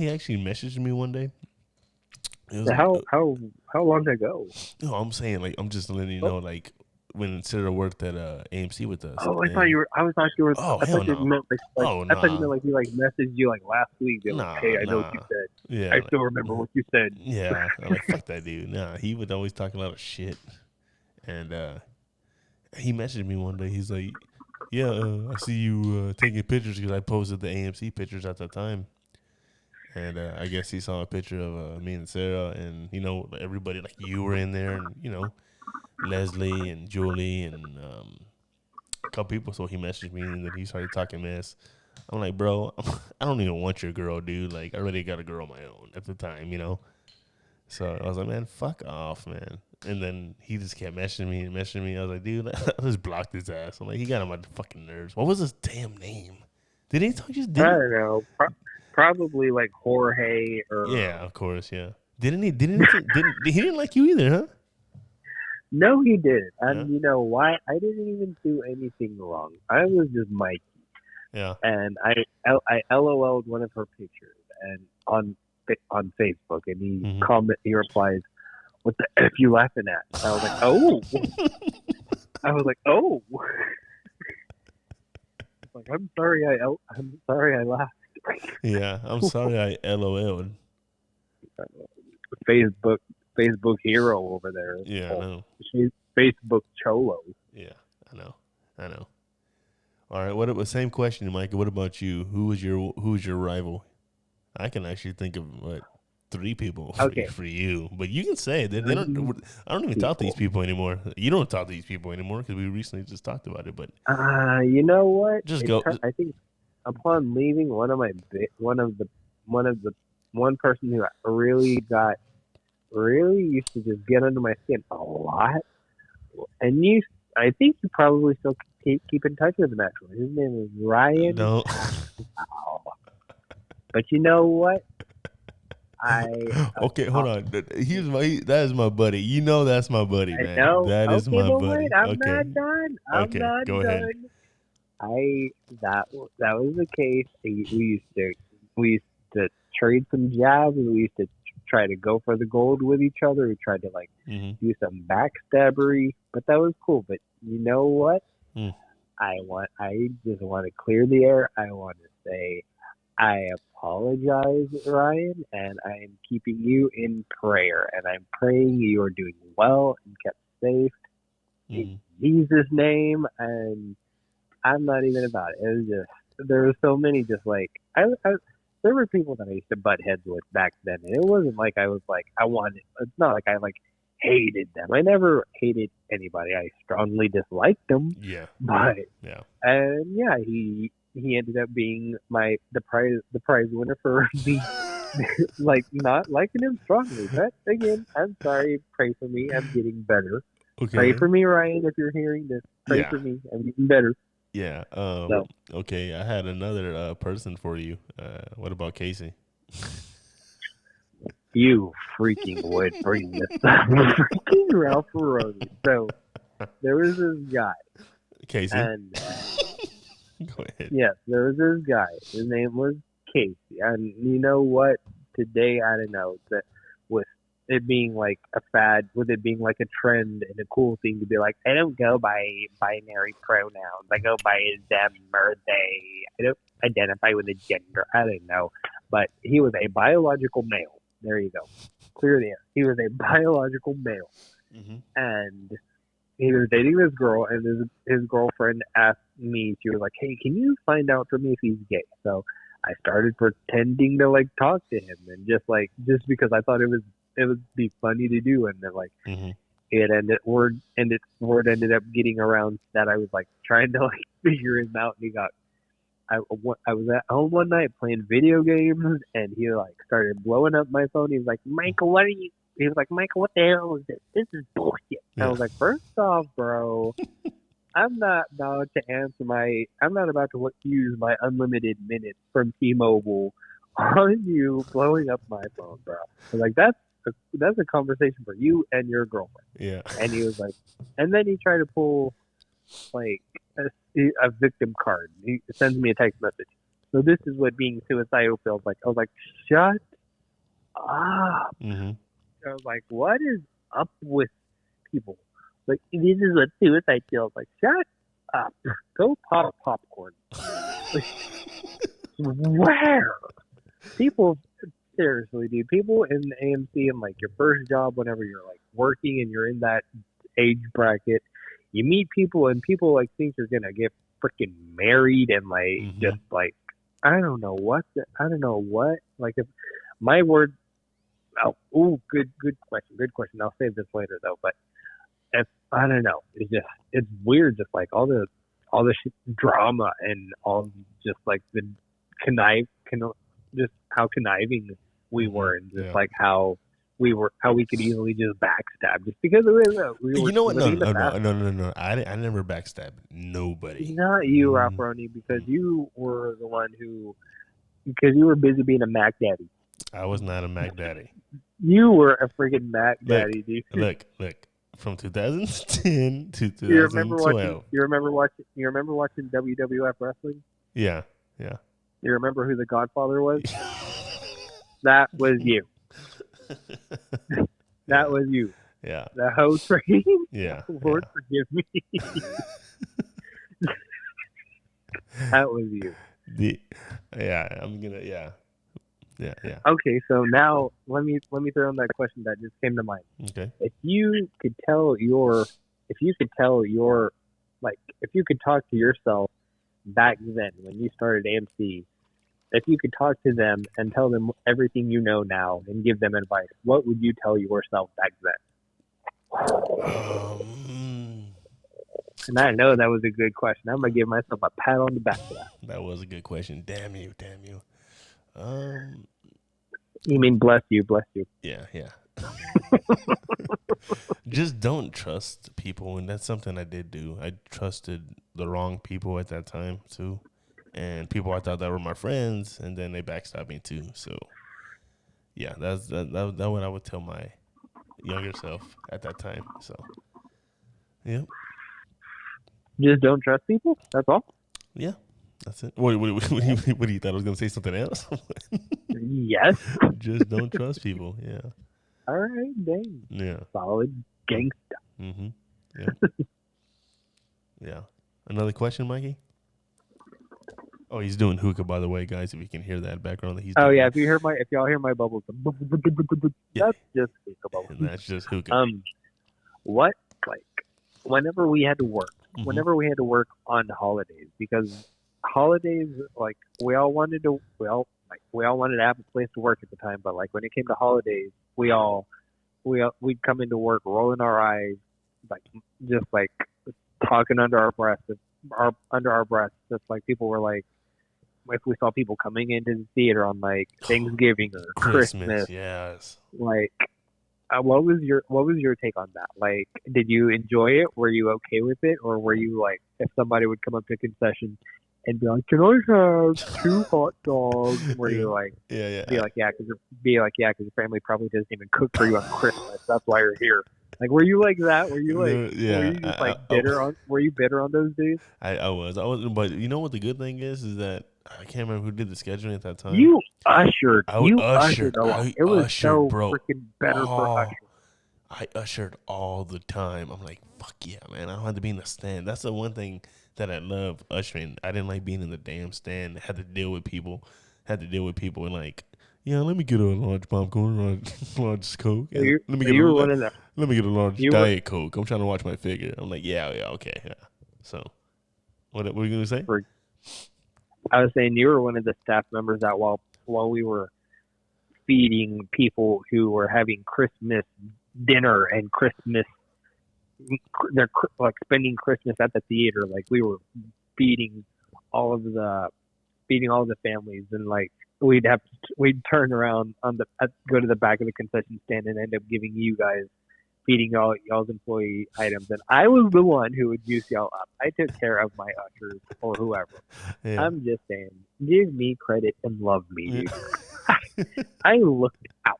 actually messaged me one day. It was how long ago? No, I'm saying like I'm just letting you know like when Sarah worked at AMC with us. Oh, I thought you were. Oh, hell no. Meant like oh, I thought you meant like he like messaged you like last week. Like, hey, I know what you said. Yeah, I still remember what you said. Yeah, I'm like fuck that dude. Nah, he would always talk a lot of shit, and he messaged me one day. He's like, "Yeah, I see you taking pictures because I posted the AMC pictures at the time." And I guess he saw a picture of me and Sarah, and everybody like you were in there, and Leslie and Julie and a couple people. So he messaged me, and then he started talking mess. I'm like, bro, I don't even want your girl, dude. Like, I already got a girl of my own at the time, So I was like, man, fuck off, man. And then he just kept messaging me. I was like, dude, I just blocked his ass. I'm like, he got on my fucking nerves. What was his damn name? Did he talk just? I don't know. Probably like Jorge or yeah, of course, yeah. He didn't like you either, huh? No, he didn't. And you know why? I didn't even do anything wrong. I was just Mikey. Yeah. And I LOL'd one of her pictures and on Facebook, and he replies, "What the f you laughing at?" And I was like, "Oh." I was like, "Oh." Like, I'm sorry I laughed. Yeah, I'm sorry I LOL'd. Facebook hero over there. Yeah, I know. Facebook cholo. Yeah, I know. All right, same question, Mike. What about you? Who was your rival? I can actually think of 3 people for you, but you can say it. They don't. I don't even talk to these people anymore. You don't talk to these people anymore because we recently just talked about it. But you know what? Just go. I think upon leaving, one person who really used to just get under my skin a lot, and I think you probably still keep in touch with him actually. His name is Ryan. No. But you know what? Okay, hold on. That is my buddy. You know that's my buddy, I man. know. That is Okay, my but wait, buddy. I'm Okay. not done. I'm Okay, not go ahead. done. That was the case. We used to trade some jabs. We used to try to go for the gold with each other. We tried to like Mm-hmm. do some backstabbery, but that was cool. But you know what? Mm. I just want to clear the air. I want to say I apologize, Ryan, and I am keeping you in prayer, and I'm praying you are doing well and kept safe in Jesus' name. And I'm not even about it. It was just there were so many just like there were people that I used to butt heads with back then, and it wasn't like I was like I wanted. It's not like I like hated them. I never hated anybody. I strongly disliked them. Yeah. But Yeah. and yeah, he ended up being the prize winner for me like not liking him strongly. But again, I'm sorry. Pray for me. I'm getting better. Okay. Pray for me, Ryan, if you're hearing this. Pray for me. I'm getting better. Yeah. Okay. I had another person for you. What about Casey? You freaking would bring this up. Freaking Ralph Ferroni. So there was this guy. Casey. And go ahead. Yes, there was this guy. His name was Casey. And you know what? Today, I don't know, that with it being like a fad, with it being like a trend and a cool thing to be like, I don't go by binary pronouns. I go by them or they. I don't identify with a gender. I don't know. But he was a biological male. There you go. Clear the air. He was a biological male. Mm-hmm. And he was dating this girl, and his girlfriend asked me, she was like, hey, can you find out for me if he's gay? So I started pretending to like talk to him, and just because I thought it would be funny to do, and then like word ended up getting around that I was like trying to like figure him out, and I was at home one night playing video games, and he like started blowing up my phone. He was like, Michael, what the hell is this? This is bullshit. Yeah. I was like, first off, bro, I'm not about to use my unlimited minutes from T-Mobile on you blowing up my phone, bro. I was like, that's a conversation for you and your girlfriend. Yeah. And he was like, and then he tried to pull like a victim card. He sends me a text message. So this is what being suicidal feels like. I was like, shut up. Mm-hmm. I was like, what is up with people? Like, this is what suicide feels like. Shut up. Go pop popcorn. Where? People, seriously, dude. People in the AMC and like your first job, whenever you're like working and you're in that age bracket, you meet people and people like think you're gonna get freaking married and like just like I don't know what. Like if my word. Oh, good question. I'll save this later though. But if I don't know, it's weird. Just like all the drama and all just like the just how conniving we were, and just like how we could easily just backstab just because we were. You know what? No. I never backstabbed nobody. Not you, Rafferoni, because you were the one because you were busy being a Mac Daddy. I was not a Mac Daddy. You were a freaking Mac Daddy, dude. Look. From 2010 to 2012. You remember watching WWF wrestling? Yeah. You remember who the Godfather was? That was you. That was you. Yeah. The host for him? Yeah. Lord forgive me. That was you. Yeah. Okay, so now let me throw in that question that just came to mind. Okay. If you could talk to yourself back then when you started AMC, if you could talk to them and tell them everything you know now and give them advice, what would you tell yourself back then? And I know that was a good question. I'm gonna give myself a pat on the back for that. That was a good question. Damn you. You mean bless you? Yeah. Just don't trust people, and that's something I did do. I trusted the wrong people at that time too, and people I thought that were my friends, and then they backstabbed me too. So, yeah, that what I would tell my younger self at that time. So yeah, Just don't trust people. That's all. yeah, that's it. What do you thought I was gonna say something else? Yes. Just don't trust people. Yeah, All right, dang. yeah, Solid gangsta. mm-hmm. Yeah, yeah. Another question, Mikey? Oh, he's doing hookah, by the way, guys. If you can hear that background, he's Oh doing. yeah, if y'all hear my bubbles, Yeah, that's just hookah and bubbles. that's just hookah. What like whenever we had to work, Mm-hmm. whenever we had to work on holidays, because holidays like we all wanted to have a place to work at the time, but like when it came to holidays, we'd come into work rolling our eyes, like just like talking under our breath, just like people were like if we saw people coming into the theater on like Thanksgiving or Christmas, Christmas, yes. like what was your take on that? Like, did you enjoy it? Were you okay with it, or were you like if somebody would come up to concession and be like, "Can I have two hot dogs?" Were Yeah, you like yeah, be yeah. like yeah, because your family probably doesn't even cook for you on Christmas. That's why you're here. Like, were you like that? No, Were yeah. you just like bitter on? Were you bitter on those days? I was, but you know what the good thing is that I can't remember who did the scheduling at that time. You ushered a lot. I It was ushered, so bro. freaking better for Oh, ushering. I ushered all the time. I'm like, fuck yeah, man. I don't have to be in the stand. That's the one thing that I love ushering. I didn't like being in the damn stand. Had to deal with people. And like, yeah, let me get a large popcorn, large Coke, So and you so you were one of the let me get a large you were Diet Coke. I'm trying to watch my figure. I'm like, yeah, okay, yeah. So, what were you gonna say? for I was saying you were one of the staff members that while we were feeding people who were having Christmas dinner and Christmas they're like spending Christmas at the theater, like we were feeding all of the families, and like we'd turn around go to the back of the concession stand and end up giving you guys feeding y'all's employee items, and I was the one who would juice y'all up. I took care of my ushers or whoever. Yeah. I'm just saying, give me credit and love me, Yeah. dude. I looked out,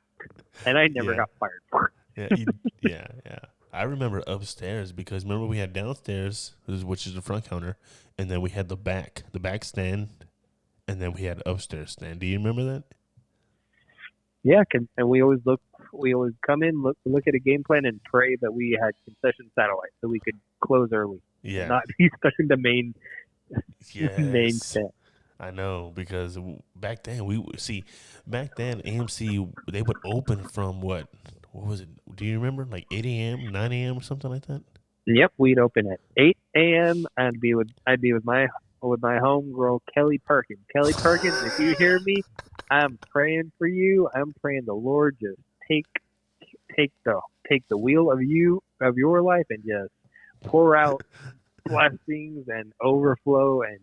and I never Yeah. got fired for Yeah, yeah. I remember upstairs because remember we had downstairs, which is the front counter, and then we had the back stand, and then we had upstairs stand. Do you remember that? Yeah, and we always come in, look at a game plan, and pray that we had concession satellite so we could close early and Yeah. not be stuck in the main Yes. stand. I know because back then back then AMC they would open from what was it? Do you remember like 8 a.m., 9 a.m. or something like that? Yep, we'd open at 8 a.m. I'd be with my homegirl Kelly Perkins. Kelly Perkins, if you hear me, I'm praying for you. I'm praying the Lord just take take the take the wheel of your life and just pour out blessings and overflow and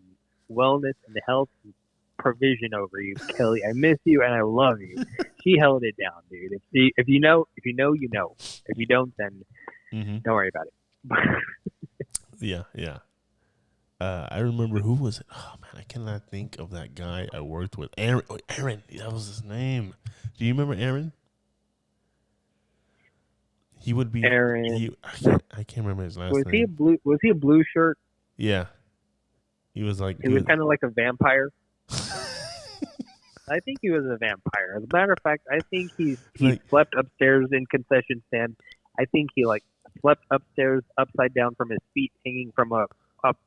wellness and health and provision over you, Kelly. I miss you and I love you. She held it down, dude. If you know, you know. If you don't, then Mm-hmm. don't worry about it. Yeah, yeah. I remember who was it? Oh man, I cannot think of that guy I worked with. Aaron. Oh, Aaron. That was his name. Do you remember Aaron? He would be. Aaron, I can't remember his last name. Was he a blue shirt? Yeah, he was like He was kind of like a vampire. I think he was a vampire. As a matter of fact, I think he like slept upstairs in concession stand. I think he like slept upstairs upside down from his feet hanging from up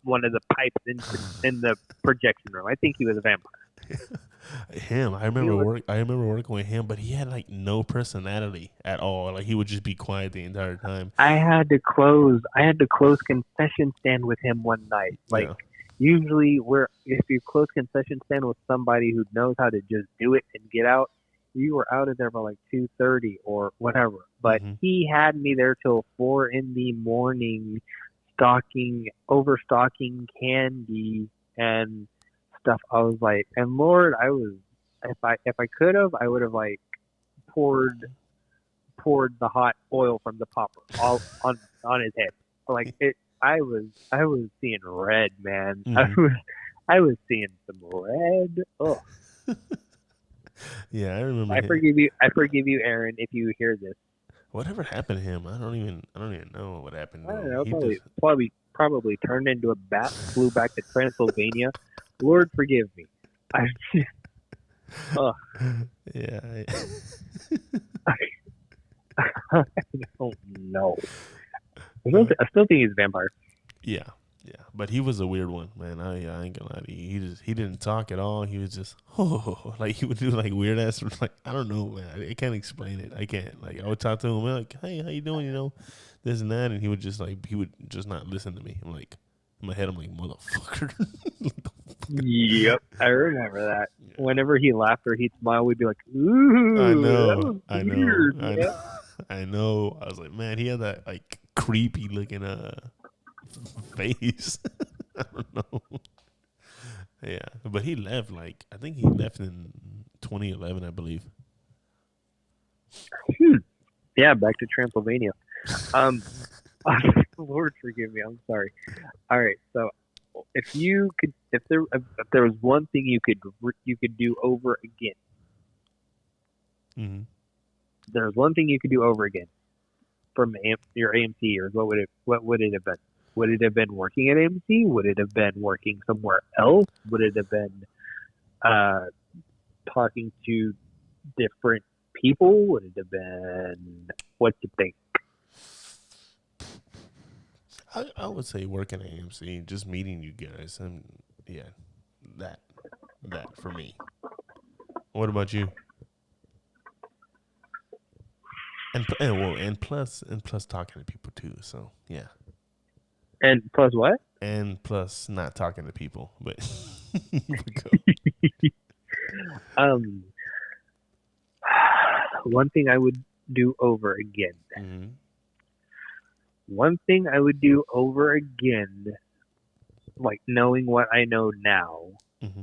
one of the pipes in the projection room. I think he was a vampire. him. I He was, remember working with him, but he had like no personality at all. Like he would just be quiet the entire time. I had to close concession stand with him one night. Like Yeah. usually if you close concession stand with somebody who knows how to just do it and get out, you were out of there by like 2:30 or whatever. But Mm-hmm. he had me there till 4 in the morning, overstocking candy and stuff. I was like, and Lord, if I could have, I would have like poured the hot oil from the popper all on his head. Like it, I was seeing red, man. Mm-hmm. I was seeing some red. Oh, Yeah, I remember I him. forgive you. I forgive you, Aaron, if you hear this. Whatever happened to him? I don't even know what happened I to don't him. know. He just Probably turned into a bat, flew back to Transylvania. Lord forgive me. I, uh, yeah. I don't know. Uh, I still think he's a vampire. yeah. Yeah, but he was a weird one, man. I ain't gonna lie to you. He didn't talk at all. He was just like he would do like weird ass like I don't know, man. I can't explain it. I can't. Like I would talk to him like, hey, how you doing? You know, this and that, and he would just not listen to me. I'm like, in my head, I'm like, motherfucker. Yep, I remember that. Yeah. Whenever he laughed or he'd smile, we'd be like, I "Ooh, that know, was I know, weird, I man." know, I know. I was like, man, he had that like creepy looking face. I don't know. Yeah, but he left like I think he left in 2011, I believe. Yeah, back to Transylvania. Um, Lord forgive me. I'm sorry. All right, so if there was one thing you could do over again, Hmm. there's one thing you could do over again from your AMC years. What would it have been? Would it have been working at AMC? Would it have been working somewhere else? Would it have been uh, talking to different people? Would it have been what you think? I would say working at AMC, just meeting you guys, and yeah, that that for me. What about you? And plus talking to people too. So yeah, And plus what? and plus not talking to people, but go. Um, one thing I would do over again. Mm-hmm. One thing I would do over again, like knowing what I know now, Mm-hmm.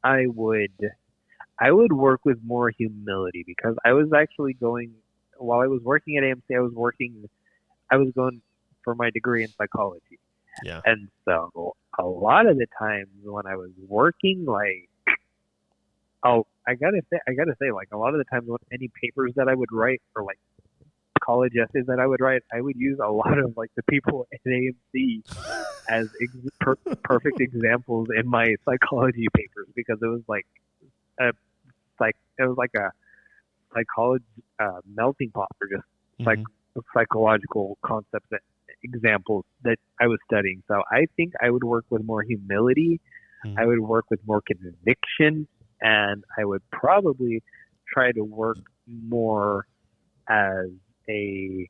I would I would work with more humility because I was actually going while I was working at AMC, I was going for my degree in psychology. Yeah. And so a lot of the times when I was working, like I gotta say, like a lot of the times when any papers that I would write or like college essays that I would write, I would use a lot of like the people at AMC as perfect examples in my psychology papers because it was like a it was like a psychology melting pot for just like Mm-hmm. psychological concepts and examples that I was studying. So I think I would work with more humility. I Mm-hmm. would work with more conviction, and I would probably try to work more as a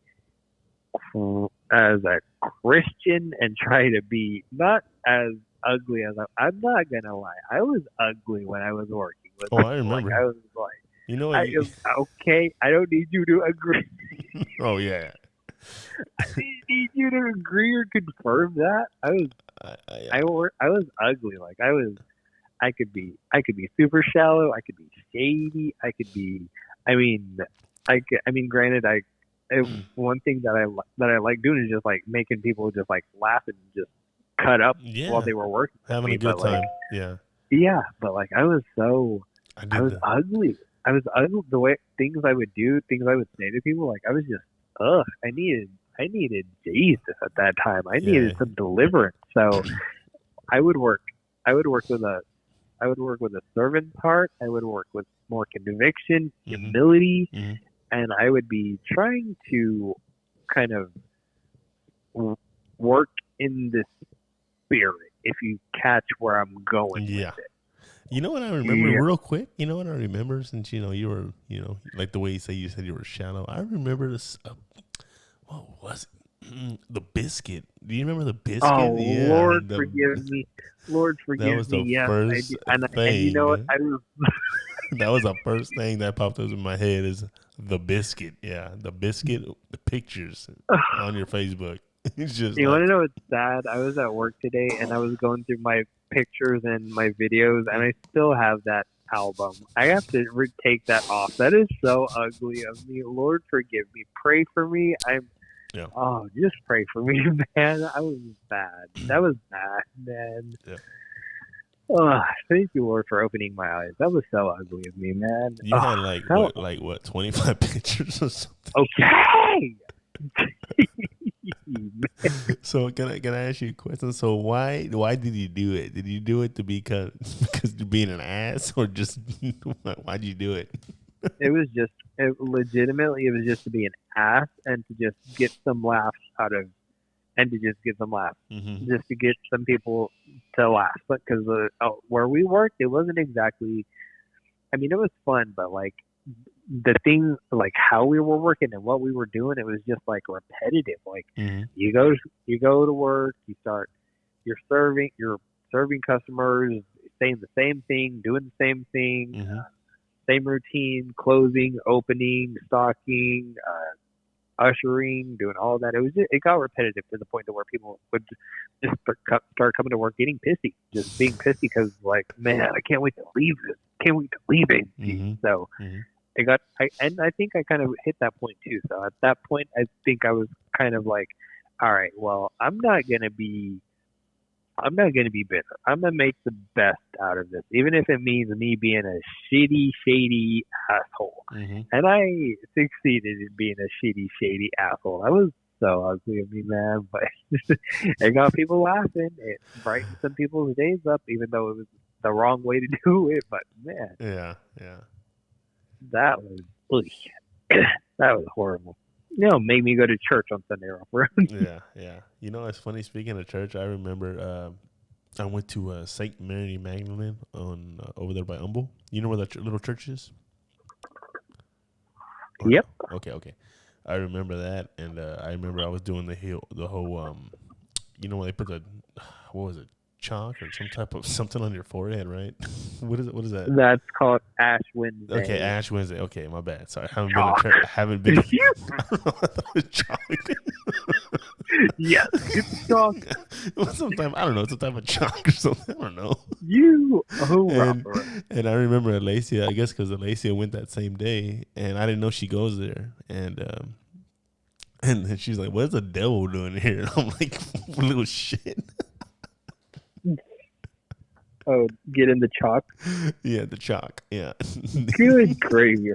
as a Christian and try to be not as ugly as I'm not gonna lie. I was ugly when I was working with Oh, I people. Like remember. I was like, You know what? I am okay. I don't need you to agree. Oh yeah. I didn't need you to agree or confirm that. I was ugly. Like I could be super shallow. I could be shady. I could be. I mean, I mean, granted, one thing that I like doing is just like making people just like laugh and just cut up while Yeah, they were working with having me. a good But like, time. Yeah, yeah, but like I I did was that. ugly. I was ugly. The way things I would do, things I would say to people, like I was just ugh. I needed Jesus at that time. I Yeah. needed some deliverance. So I would work. I would work with a. I would work with a servant's heart. I would work with more conviction, Mm-hmm. humility, Mm-hmm. and I would be trying to kind of work in the spirit. If you catch where I'm going with Yeah. it. You know what I remember Yeah. real quick? You know what I remember since you were like the way you said you were shallow. I remember this. What was it? The biscuit. Do you remember the biscuit? Oh Yeah. Lord, forgive me. Lord, That forgive was the me. Yes, I do. first And you know what? thing. That was the first thing that popped up in my head is the biscuit. Yeah, the biscuit. The pictures on your Facebook. It's just You want to like, know what's sad? I was at work today and I was going through my pictures and my videos, and I still have that album. I have to take that off. That is so ugly of me. Lord, forgive me. Pray for me. yeah, Just pray for me, man. I was bad. That was bad, man. yeah. Thank you, Lord, for opening my eyes. That was so ugly of me, man. You had like How, what 25 pictures or something. okay. So can I ask you a question? So why did you do it? Did you do it to because you're being an ass, or just why'd you do it? It was just legitimately. It was just to be an ass and to just get some laughs out of, and to just get some laughs, Mm-hmm. just to get some people to laugh. But because where we worked, it wasn't exactly. I mean, it was fun, but like the thing, like how we were working and what we were doing, it was just like repetitive. Like Mm-hmm. you go, you go to work, you're serving customers, saying the same thing, doing the same thing, Mm-hmm. same routine, closing, opening, stocking, ushering, doing all that. It got repetitive to the point to where people would just start coming to work getting pissy, just being pissy because like, man, I can't wait to leave this. Can't wait to leave it. Mm-hmm. So Mm-hmm. and I think I kind of hit that point too. So at that point, I think I was kind of like, all right, well, I'm not gonna be bitter. I'm gonna make the best out of this, even if it means me being a shitty, shady asshole. Mm-hmm. And I succeeded in being a shitty, shady asshole. I was so ugly of me, man, but it got people laughing. It brightened some people's days up, even though it was the wrong way to do it. But man, Yeah. Yeah. that was that was horrible. Made me go to church on Sunday off. Yeah. Yeah. You know, it's funny. Speaking of church, I remember I went to Saint Mary Magdalene on over there by Humble. You know where that little church is? Or Yep. no? Okay. Okay. I remember that, and I remember I was doing the whole you know when they put the what was it, chalk or some type of something on your forehead, right? What is it? What is that? That's called Ash Okay, Wednesday. Ash Wednesday. Okay, my bad. Sorry, I haven't been to Chalk. church. I haven't been. I don't know. I thought it was chalk. Yes, it's chalk. Well, sometime I don't know. It's a type of chalk or something. I don't know. You And hoorah. and I remember Alacia. I guess because Alacia went that same day, and I didn't know she goes there. And then she's like, "What's the devil doing here?" And I'm like, "Little shit." Oh, get in the chalk. Yeah, the chalk. Yeah. Good gravy.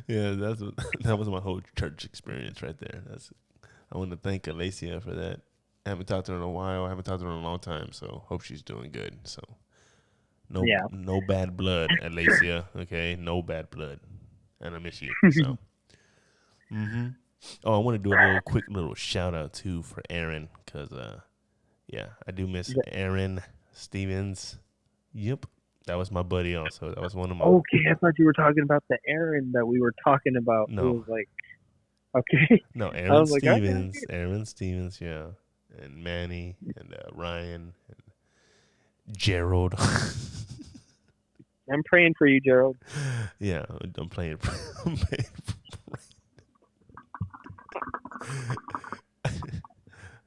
Yeah, that was my whole church experience right there. I want to thank Alacia for that. I haven't talked to her in a while. I haven't talked to her in a long time, so hope she's doing good. So Yeah. no bad blood, Alacia. Okay, no bad blood, and I miss you. So, oh, I want to do a quick little shout out too for Aaron because yeah, I do miss Aaron Stevens. Yep, that was my buddy. Also, that was one of my Okay, I thought you were talking about the errand that we were talking about. It no was like, okay. no I Aaron was like, okay. Stevens, yeah, and Manny and Ryan and Gerald. I'm praying for you, Gerald. Yeah, I'm playing. I'm playing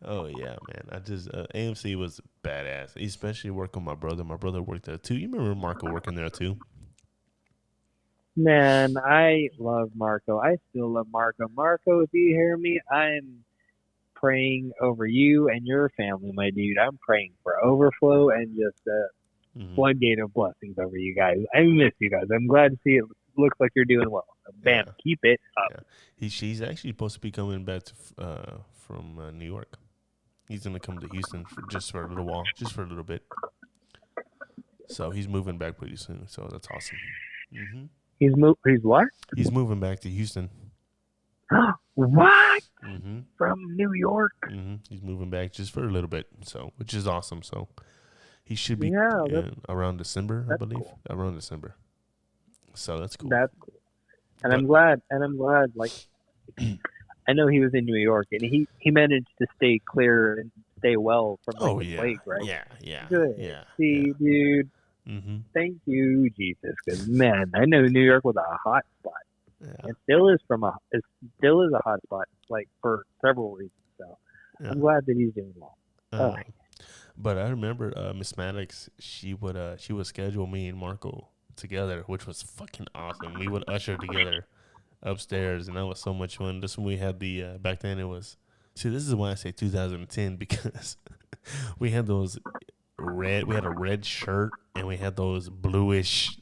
oh yeah, man! I just AMC was badass, especially working with my brother. My brother worked there too. You remember Marco working there too? Man, I love Marco. I still love Marco. Marco, if you hear me, I'm praying over you and your family, my dude. I'm praying for overflow and just a Mm-hmm. floodgate of blessings over you guys. I miss you guys. I'm glad to see it looks like you're doing well. So, bam, Yeah, keep it up. yeah. She's actually supposed to be coming back to from New York. He's gonna come to Houston just for a little while, just for a little bit. So he's moving back pretty soon. So that's awesome. Mm-hmm. He's what? He's moving back to Houston. What? Mm-hmm. From New York? Mm-hmm. He's moving back just for a little bit. So which is awesome. So he should be Yeah, around December, I that's believe. cool. Around December. So that's cool. That's cool. And But I'm glad. Like I know he was in New York, and he managed to stay clear and stay well from like oh the yeah, plague, right? yeah, yeah, Good. yeah, yeah. See, dude. Mm-hmm. Thank you, Jesus. Because man, I know New York was a hot spot. Yeah, It still is it still is a hot spot, like for several reasons. So yeah. I'm glad that he's doing well. Oh, But I remember Miss Maddox. She would schedule me and Marco together, which was fucking awesome. We would usher together upstairs, and that was so much fun. This when we had the back then it was See, this is why I say 2010 because we had we had a red shirt and we had those bluish,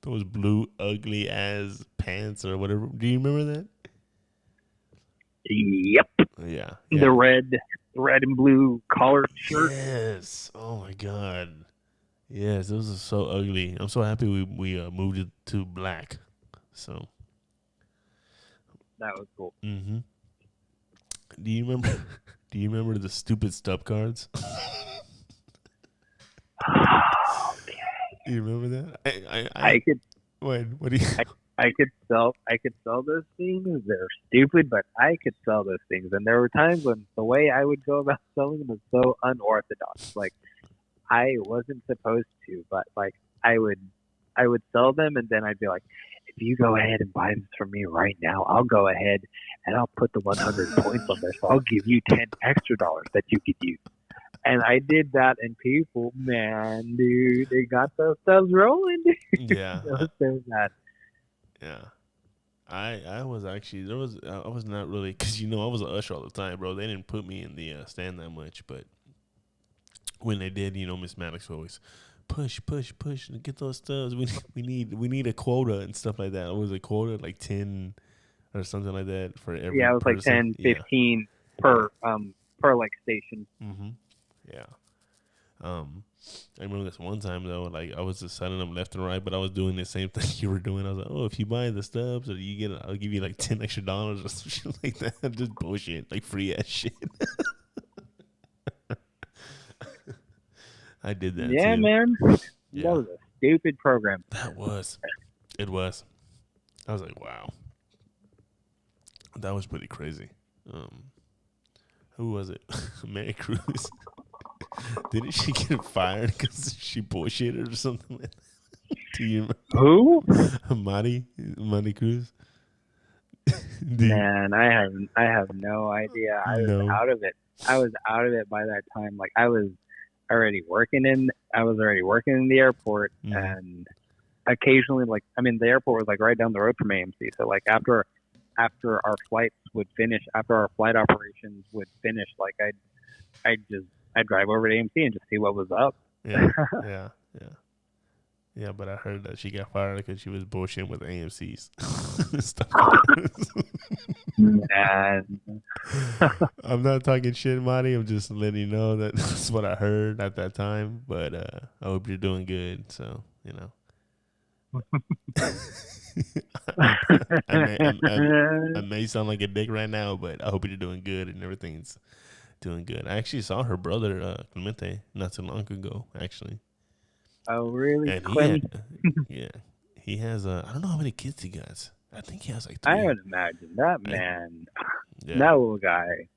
those blue ugly ass pants or whatever. Do you remember that? Yep. Yeah. The red and blue collared shirt. Yes. Oh my god. Yes, those are so ugly. I'm so happy we moved it to black. So. That was cool. Mm-hmm. Do you remember? Do you remember the stupid stub cards? You remember that? I could. What do you? I could sell those things. They're stupid, but I could sell those things. And there were times when the way I would go about selling them was so unorthodox. Like I wasn't supposed to, but like I would sell them, and then I'd be like, if you go ahead and buy this from me right now, I'll go ahead and I'll put the 100 points on there. So I'll give you 10 extra dollars that you could use. And I did that, and people, man, dude, they got those stubs rolling, dude. Yeah. It was so bad. Yeah. I was actually I was not really because I was an usher all the time, bro. They didn't put me in the stand that much, but when they did, Miss Maddox would always push and get those stubs. We need a quota and stuff like that. It was a quota like 10 or something like that for every. Yeah, it was person. like 10, 15 per like station. Mm-hmm. Yeah. I remember this one time though, like I was just selling them left and right, but I was doing the same thing you were doing. I was like, oh, if you buy the stubs, or I'll give you like 10 extra dollars or some shit like that. Just bullshit, like free ass shit. I did that. Yeah, too. man. Yeah. That was a stupid program. That was. It was. I was like, wow. That was pretty crazy. Who was it? Mary Cruz. Didn't she get fired because she bullshitted or something like that? Do you remember? Who? Marty Cruz? Man, I have no idea. I was out of it. I was out of it by that time. Like I was already working in the airport, and occasionally, like, I mean, the airport was like right down the road from AMC. So like after our flights would finish, after our flight operations would finish, like I'd drive over to AMC and just see what was up. Yeah, but I heard that she got fired because she was bullshitting with AMC's stuff. Man. I'm not talking shit, Marty. I'm just letting you know that that's what I heard at that time. But I hope you're doing good. So, I may sound like a dick right now, but I hope you're doing good and everything's doing good. I actually saw her brother, Clemente, not too long ago, actually. Oh, really? And he has I don't know how many kids he got. I think he has like 3. I would imagine that man, that little guy.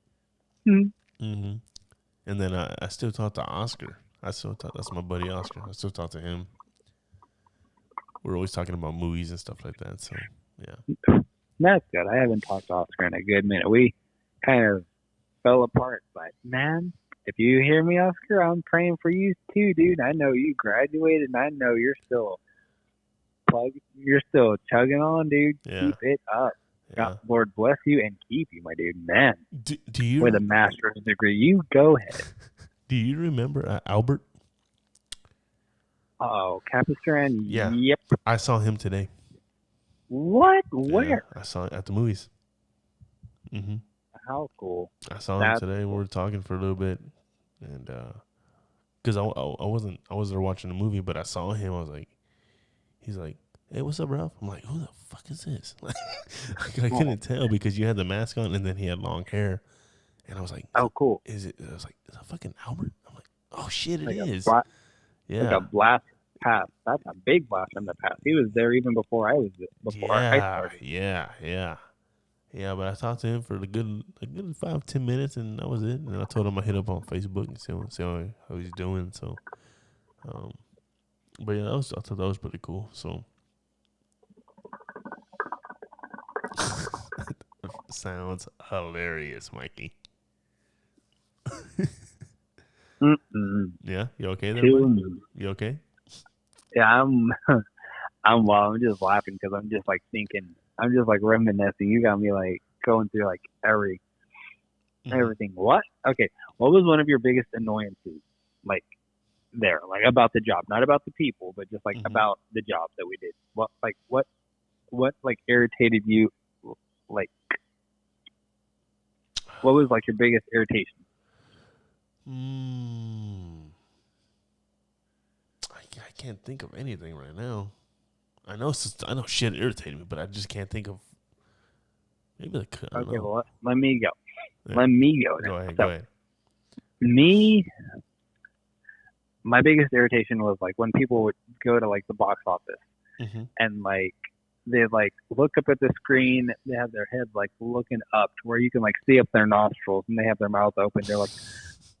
Mm-hmm. And then I still talk to Oscar. That's my buddy Oscar. I still talk to him. We're always talking about movies and stuff like that. So yeah, that's good. I haven't talked to Oscar in a good minute. We kind of fell apart, but man, if you hear me, Oscar, I'm praying for you too, dude. I know you graduated, and I know you're still chugging on, dude. Yeah. Keep it up. Yeah. God, Lord bless you and keep you, my dude. Man, do you with a master's degree, you go ahead. Do you remember Albert? Oh, Capistrand? Yeah. Yep. I saw him today. What? Where? Yeah, I saw it at the movies. Mm-hmm. How cool. I saw him today. Cool. We were talking for a little bit, and because I wasn't there watching the movie, but I saw him. I was like, he's like, hey, what's up, Ralph? I'm like, who the fuck is this? Like, I couldn't tell because you had the mask on, and then he had long hair, and I was like, oh, cool. I was like, is that fucking Albert? I'm like, oh shit, it is. Yeah. Like a blast pass. That's a big blast from the past. He was there even before I started. Yeah. Yeah, but I talked to him for a good 5-10 minutes, and that was it. And I told him I hit up on Facebook and see how he's doing. So, but yeah, I thought that was pretty cool. So, sounds hilarious, Mikey. Yeah, you okay there, buddy? You okay? Yeah, I'm just laughing because I'm just like thinking. I'm just like reminiscing. You got me like going through like every Everything. What? Okay. What was one of your biggest annoyances, like there, like about the job, not about the people, but just like Mm-hmm. about the job that we did? What like irritated you? Like, what was like your biggest irritation? Mm, I can't think of anything right now. I know shit irritated me, but I just can't think of maybe like I don't Okay. know. Well, let me go. Yeah. Let me go then. Go ahead. Go So ahead. me, my biggest irritation was like when people would go to like the box office Mm-hmm. and like they like look up at the screen, they have their heads like looking up to where you can like see up their nostrils, and they have their mouth open. They're like,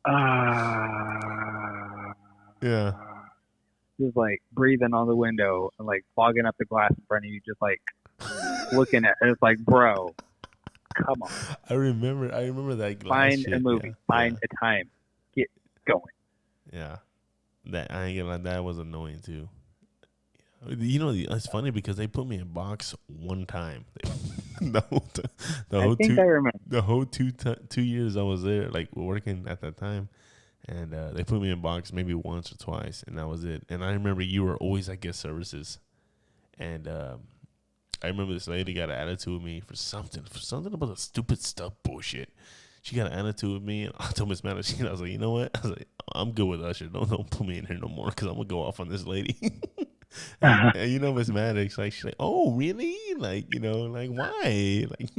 ah, Yeah. just like breathing on the window and like fogging up the glass in front of you, just like looking at it. It's like, bro, come on, I remember that glass find a shit. Yeah. movie, Yeah. find a time, get going. Yeah. That I ain't gonna lie, that was annoying too. You know, it's funny because they put me in box one time. the whole, t- the I whole think two, I remember. the whole 2 years I was there, like working at that time, and they put me in box maybe once or twice, and that was it. And I remember you were always at guest services, and I remember this lady got an attitude with me for something about the stupid stuff bullshit. She got an attitude with me, and I told Miss Madison, I was like, you know what? I was like, I'm good with Usher. Don't put me in here no more, because I'm gonna go off on this lady. And you know, Miss Maddox, like she's like, oh really? Like, you know, like why? Like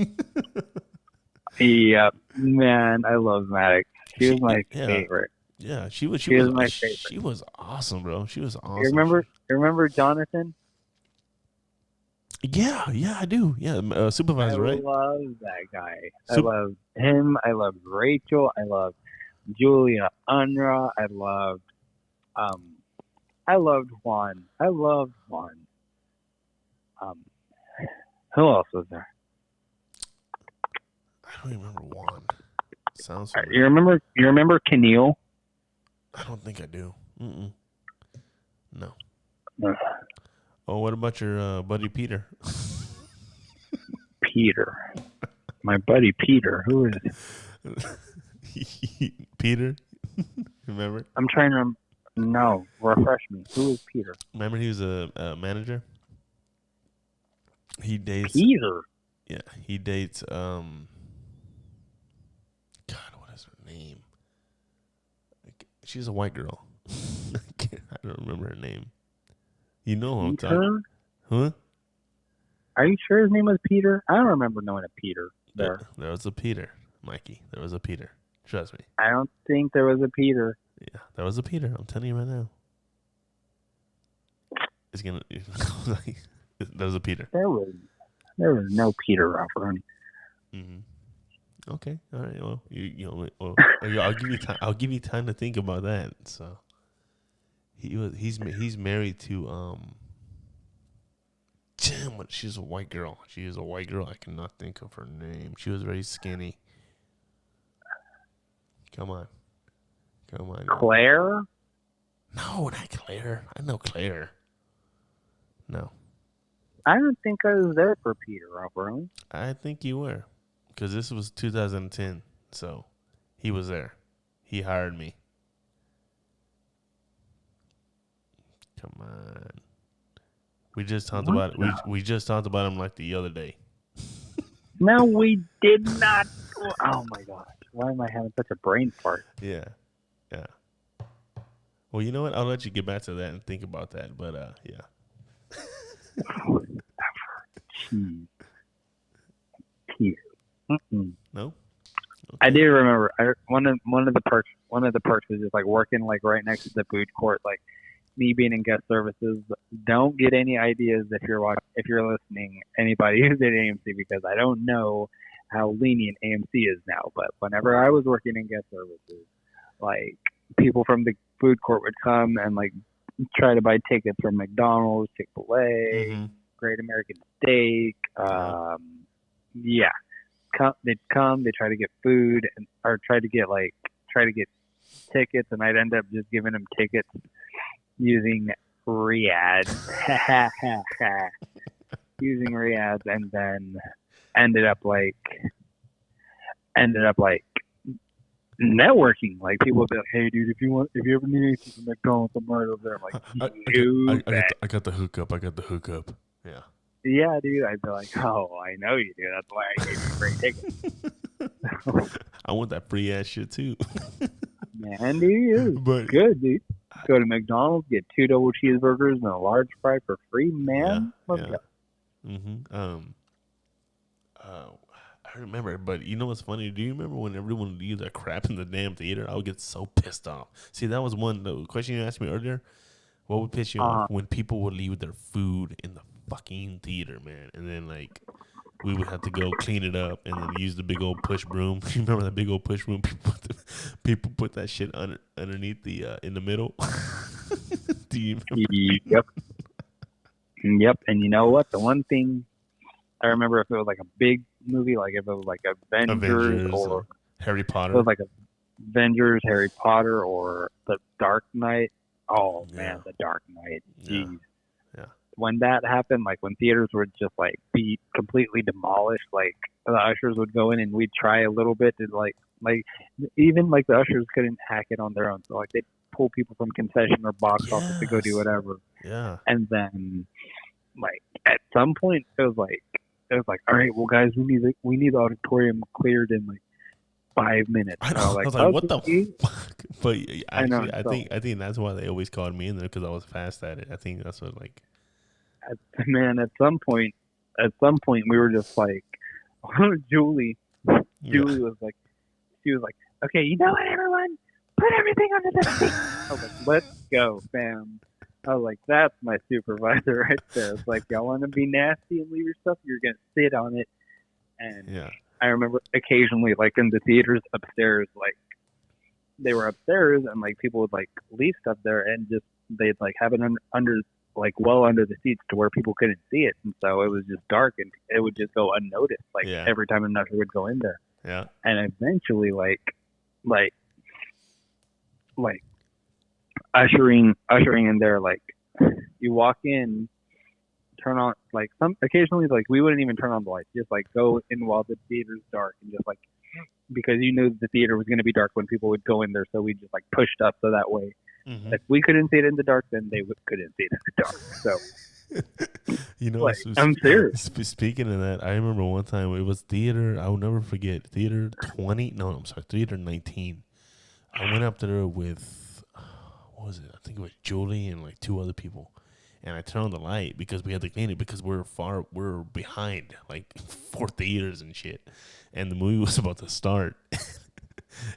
Yeah, man, I love Maddox. She was she, my yeah, favorite. yeah. She was, she She was was, my favorite. she was awesome, bro. She was You awesome. remember? You remember Jonathan? Yeah, yeah, I do. Yeah, I supervisor, right? love that guy. I Sup- love him. I love Rachel. I love Julia Unruh. Um I loved Juan. I loved Juan. Um who else was there? I don't even remember Juan. Sounds You familiar. remember Keneal? I don't think I do. Mm-mm. No. Uh, Oh, what about your buddy Peter? Peter. My buddy Peter. Who is Peter, remember? I'm trying to no, refresh me. Who is Peter? Remember he was a manager. He dates. Peter. Yeah, he dates. God, what is her name? She's a white girl. I don't remember her name. You know who I'm talking. Peter? Huh? Are you sure his name was Peter? I don't remember knowing a Peter there. There was a Peter, Mikey. There was a Peter. Trust me. I don't think there was a Peter. Yeah, there was a Peter. I'm telling you right now. It's gonna. There was a Peter. There was no Peter Rafferty. Mm-hmm. Okay. All right. Well, you know. Well, I'll give you time. I'll give you time to think about that. So he's married to Damn, what? She's a white girl. She is a white girl. I cannot think of her name. She was very skinny. Come on. Claire? No, not Claire. I know Claire. No, I don't think I was there for Peter Rafferty. I think you were, because this was 2010. So he was there. He hired me. Come on. We just talked about it. We just talked about him like the other day. No, we did not. Oh my gosh. Why am I having such a brain fart? Yeah. Well, you know what? I'll let you get back to that and think about that. But yeah. Peter. Mm-mm. No. Okay. I do remember. One of the perks was just like working like right next to the food court. Like me being in guest services. Don't get any ideas if you're listening. Anybody who's at AMC, because I don't know how lenient AMC is now. But whenever I was working in guest services, like people from the food court would come and like try to buy tickets from McDonald's, Chick-fil-A, Mm-hmm. Great American Steak. Yeah. They'd come, they try to get food or try to get tickets, and I'd end up just giving them tickets using Riyadh. Using Riyadh, and then ended up like networking. Like people would be like, "Hey, dude, if you ever need anything from McDonald's, I'm right over there." I'm like, "You bet." I got the hookup. I got the hookup. Yeah. Yeah, dude. I'd be like, "Oh, I know you do. That's why I gave you free tickets." I want that free ass shit too. Man, dude, it was But good, dude. Go to McDonald's, get 2 double cheeseburgers and a large fry for free, yeah, man. Let's yeah. go. Uh, I remember, but you know what's funny? Do you remember when everyone would leave that crap in the damn theater? I would get so pissed off. See, that was the question you asked me earlier. What would piss you off? When people would leave their food in the fucking theater, man. And then, like, we would have to go clean it up and then use the big old push broom. You remember that big old push broom? People put that shit underneath in the middle. Do you remember? Yep. Yep. And you know what? The one thing I remember, if it was like a big movie, like if it was like Avengers or Harry Potter. It was like Avengers, Harry Potter, or The Dark Knight. Oh, man, The Dark Knight. Jeez. Yeah. When that happened, like when theaters would just like be completely demolished, like the ushers would go in and we'd try a little bit to like even like the ushers couldn't hack it on their own. So like they'd pull people from concession or box office to go do whatever. Yeah. And then like at some point it was like, all right, well guys, we need the auditorium cleared in like 5 minutes. I know. I was like, what the fuck? But actually, I think that's why they always called me in there, because I was fast at it. I think that's what like. Man, at some point, we were just like, Julie was like, okay, you know what, everyone, put everything under the seat. I was like, let's go, fam. I was like, that's my supervisor right there. It's like, y'all want to be nasty and leave your stuff, you're gonna sit on it. And I remember occasionally, like in the theaters upstairs, like they were upstairs and like people would like leave stuff there and just they'd like have it under like well under the seats to where people couldn't see it, and so it was just dark and it would just go unnoticed. Like every time an usher would go in there. Yeah. And eventually, like ushering in there, like you walk in, turn on like occasionally like we wouldn't even turn on the lights, just like go in while the theater's dark and just like because you knew the theater was going to be dark when people would go in there, so we just like pushed up so that way. Mm-hmm. If we couldn't see it in the dark, then they couldn't see it in the dark. So, you know, like, I'm serious. Speaking of that, I remember one time it was theater. I will never forget theater 20. No, I'm sorry, theater 19. I went up there with what was it? I think it was Julie and like 2 other people, and I turned on the light because we had to clean it because we're behind like 4 theaters and shit, and the movie was about to start.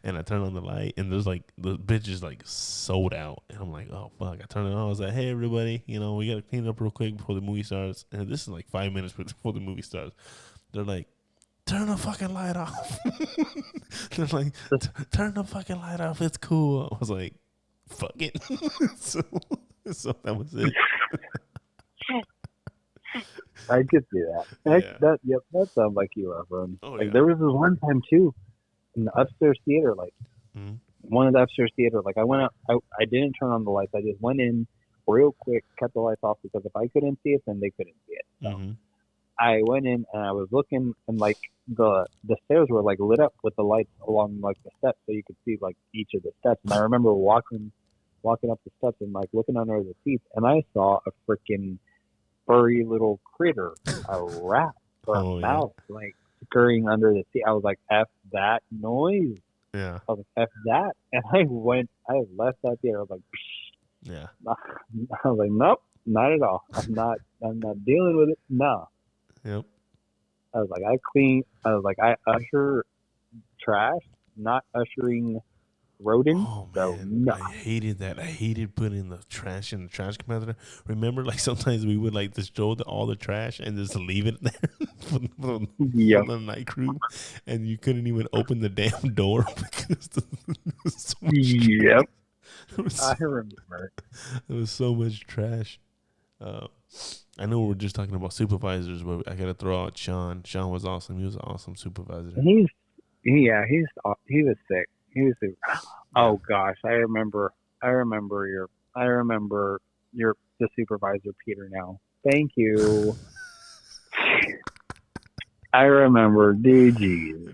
And I turned on the light, and there's like the bitch is like sold out, and I'm like, oh fuck! I turned it on. I was like, hey everybody, you know, we gotta clean it up real quick before the movie starts. And this is like 5 minutes before the movie starts. They're like, turn the fucking light off. They're like, turn the fucking light off. It's cool. I was like, fuck it. so that was it. I could see that. That sounds like you are, bro. There was this one time too. In the upstairs theater, like one of the upstairs theater, like I went up, I didn't turn on the lights. I just went in real quick, cut the lights off because if I couldn't see it, then they couldn't see it. So I went in and I was looking, and like the stairs were like lit up with the lights along like the steps, so you could see like each of the steps. And I remember walking up the steps and like looking under the seats, and I saw a freaking furry little critter, a rat or a mouse, like scurrying under the seat. I was like, F that noise. Yeah. I was like, F that. And I left that theater. I was like, psh. Yeah. I was like, nope, not at all. I'm not dealing with it. No. Yep. I was like, I usher trash, not ushering rodents. Oh man, no. I hated that. I hated putting the trash in the trash compactor. Remember, like sometimes we would like just throw all the trash and just leave it there for the night crew, and you couldn't even open the damn door because there was so much I remember. There was so much trash. I know we're just talking about supervisors, but I gotta throw out Sean. Sean was awesome. He was an awesome supervisor. He was sick. He was super. Oh gosh, I remember the supervisor, Peter. Now, thank you. I remember. Do you?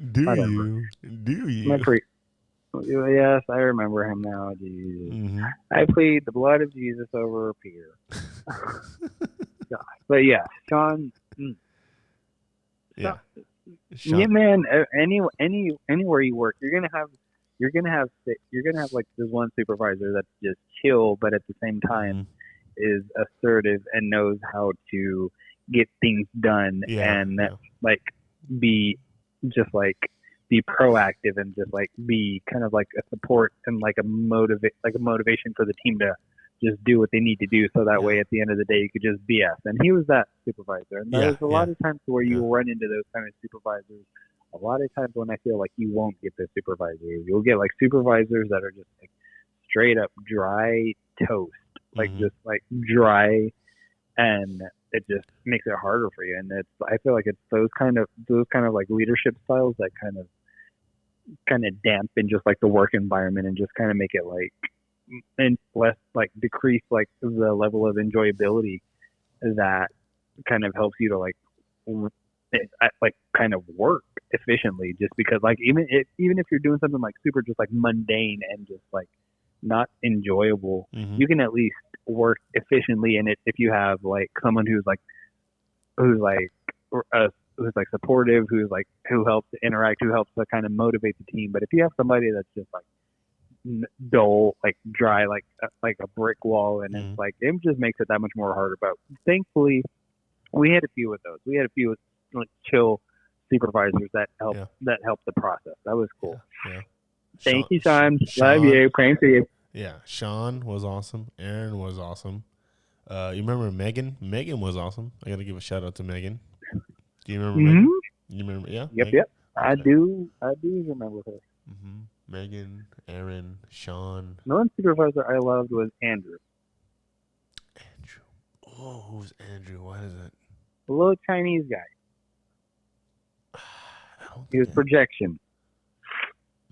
Yes, I remember him now. Jesus. Mm-hmm. I plead the blood of Jesus over Peter. God. But yeah, Sean. Yeah. Sean yeah, Sean. man. Anywhere you work, you're gonna have like this one supervisor that's just chill, but at the same Mm-hmm. time is assertive and knows how to get things done Yeah. and Yeah. like be just like be proactive and just like be kind of like a support and like a motivation for the team to just do what they need to do so that Yeah. way at the end of the day you could just BS. And he was that supervisor. And Yeah. there's a Yeah. lot of times where Yeah. you run into those kind of supervisors. A lot of times when I feel like you won't get the supervisors, you'll get like supervisors that are just like straight up dry toast, like Mm-hmm. just like dry, and it just makes it harder for you. And I feel like it's those kind of like leadership styles that kind of dampen just like the work environment and just kind of make it like and less like decrease like the level of enjoyability that kind of helps you to like kind of work efficiently, just because like even if you're doing something like super just like mundane and just like not enjoyable, Mm-hmm. you can at least work efficiently in it if you have like someone who's like who's like supportive, who helps to interact, who helps to kind of motivate the team. But if you have somebody that's just like dull, like dry, like a brick wall, and it's Mm-hmm. like it just makes it that much more harder. But thankfully, we had a few of those. We had a few like chill supervisors Yeah. that helped the process. That was Yeah. cool. Yeah. Thank you, Sean. Love Sean. you. Praying for you. Yeah. Sean was awesome. Aaron was awesome. You remember Megan? Megan was awesome. I got to give a shout out to Megan. Do you remember Hmm. Megan? You remember? Yeah. Yep, Megan? yep. I Okay. do. I do remember her. Mm-hmm. Megan, Aaron, Sean, The one supervisor I loved was Andrew, Andrew. Oh, who's Andrew? What is it? the little Chinese guy. I don't He was think projection.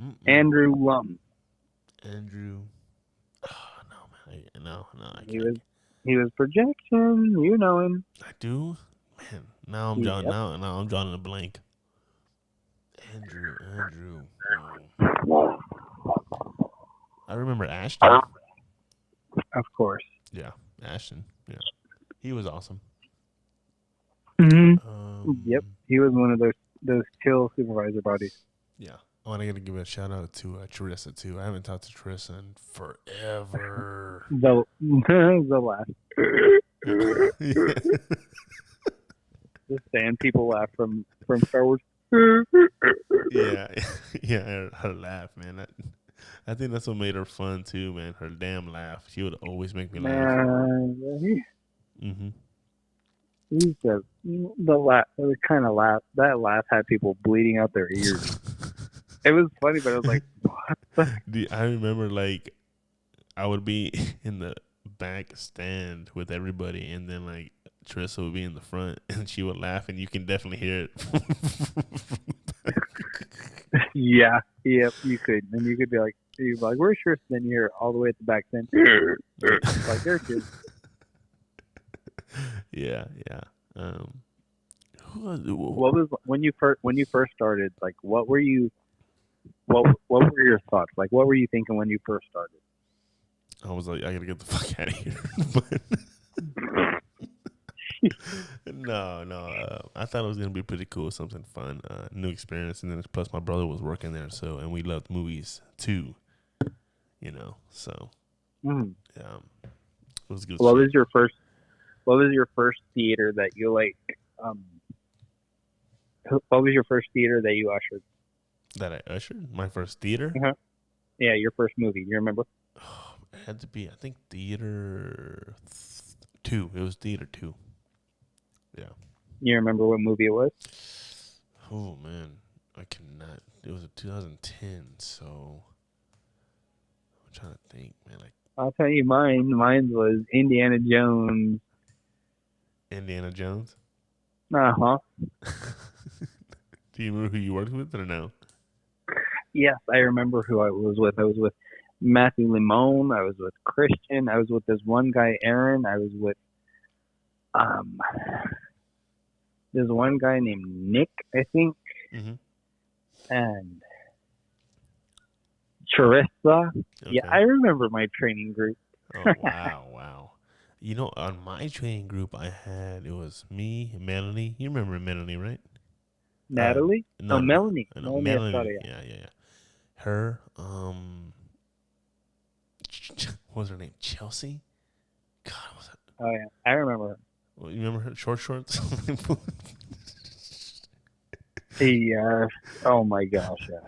Mm-mm. Andrew Andrew. Oh, no, man. No, I He can't. was projection. You know him. I do? Man, now I'm drawing. Yep. Now I'm drawing a blank. Andrew. I remember Ashton. Of course. Yeah, Ashton. Yeah, he was awesome. Hmm. Um, Yep. He was one of those chill supervisor buddies. yeah. Oh, and I gotta give a shout out to Teresa too. I haven't talked to Teresa in forever. The laugh. Yeah. The stand people laugh from Star Wars. Yeah, yeah, her laugh, man. I think that's what made her fun too, man. Her damn laugh. She would always make me laugh. Man, Mm-hmm. he's the laugh. The kind of laugh. That laugh had people bleeding out their ears. It was funny, but I was like, what the? I remember like I would be in the back stand with everybody, and then like Trissa would be in the front, and she would laugh, and you can definitely hear it. Yeah, yep, you could. And you'd be like, where's yours? Then you hear it all the way at the back then. Like, there it is. Yeah, yeah. Who was, What was when you first started? Like, what were were your thoughts? Like, what were you thinking when you first started? I was like, I gotta get the fuck out of here. But no. I thought it was gonna be pretty cool, something fun, new experience, and then plus my brother was working there, so and we loved movies too, So Mm. it was good. What shit. was your first? What was your first theater that you like? What was your first theater that you ushered? That I ushered my first theater. Uh-huh. Yeah, your first movie. You remember? Oh, it had to be, I think, theater 2. It was theater 2. Yeah. You remember what movie it was? Oh man, I cannot. It was a 2010, so I'm trying to think, man. Like I'll tell you mine. Mine was Indiana Jones. Indiana Jones. Uh-huh. Do you remember who you worked with or no? Yes, I remember who I was with. I was with Matthew Limon. I was with Christian. I was with this one guy, Aaron. I was with there's one guy named Nick, I think, Mm-hmm. and Charissa. Yeah, Okay. I remember my training group. Oh wow, wow. You know, on my training group, it was me, Melanie. You remember Melanie, right? Uh, Natalie? no, Oh, no, Melanie. no, Melanie Estrada, Melanie. yeah. Yeah, yeah, yeah. Her, what was her name? Chelsea. God, what was it? Oh, yeah. I remember her. Well, you remember her short shorts? Yeah. Oh, my gosh, yeah.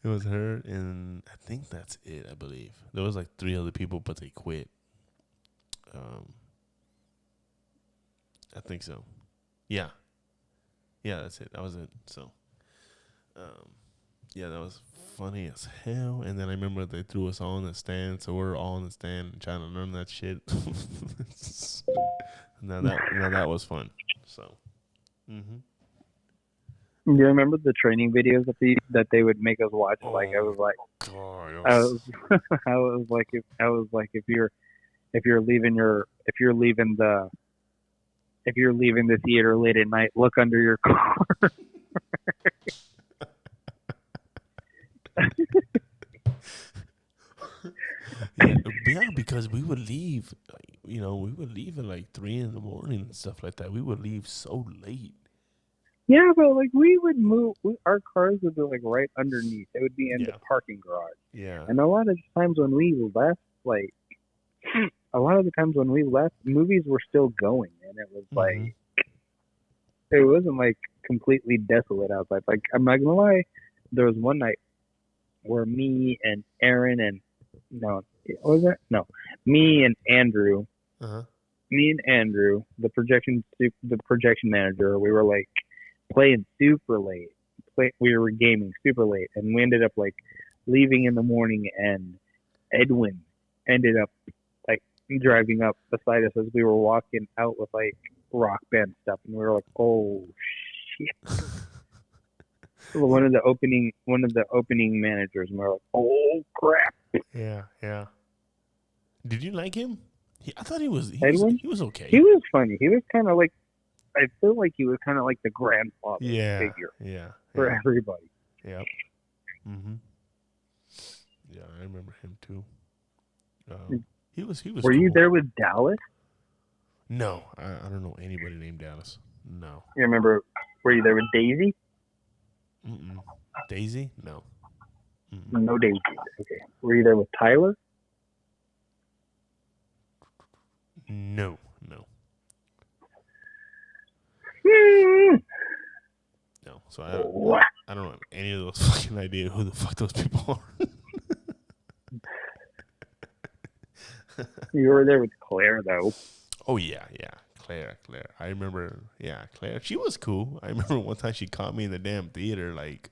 It was her, and I think that's it. I believe there was like 3 other people, but they quit. Um, I think so. Yeah, yeah, that's it. That was it. So, um, yeah, that was funny as hell. And then I remember they threw us all in the stand, so we're all in the stand trying to learn that shit. Now that was fun. So, hmm You remember the training videos that they would make us watch? Like I oh was like, god, it I was, was, if you're leaving the theater late at night, look under your car. yeah, because we would leave, we would leave at like 3 in the morning and stuff like that. We would leave so late. Yeah, but like we would move, our cars would be like right underneath. It would be in the Yeah, parking garage. yeah, And a lot of times when we left, movies were still going, and it was hmm like it wasn't like completely desolate outside. Like I'm not gonna lie, there was one night where me and Aaron and no, what was that? No, me and Andrew, uh-huh. the projection manager, we were like playing super late. We were gaming super late, and we ended up like leaving in the morning. And Edwin ended up like driving up beside us as we were walking out with like rock band stuff, and we were like, "Oh shit!" One of the opening managers, and we were like, "Oh crap!" Yeah, yeah. Did you like him? I thought he was Edwin, he was he okay. was funny. He was kind of like I feel like he was kind of like the grandfather Yeah, figure yeah, for yeah, everybody. yep. hmm Yeah, I remember him too. He was Were you cool. there with Dallas? No, I don't know anybody named Dallas. No. You remember? Were you there with Daisy? Mm-mm. Daisy? No. Mm-mm. No, Daisy. Okay. Were you there with Tyler? No, no, Hmm. no. So What? I don't have any of those fucking idea who the fuck those people are. You were there with Claire though. Oh yeah, yeah. Claire. I remember. Yeah, Claire. She was cool. I remember one time she caught me in the damn theater. Like,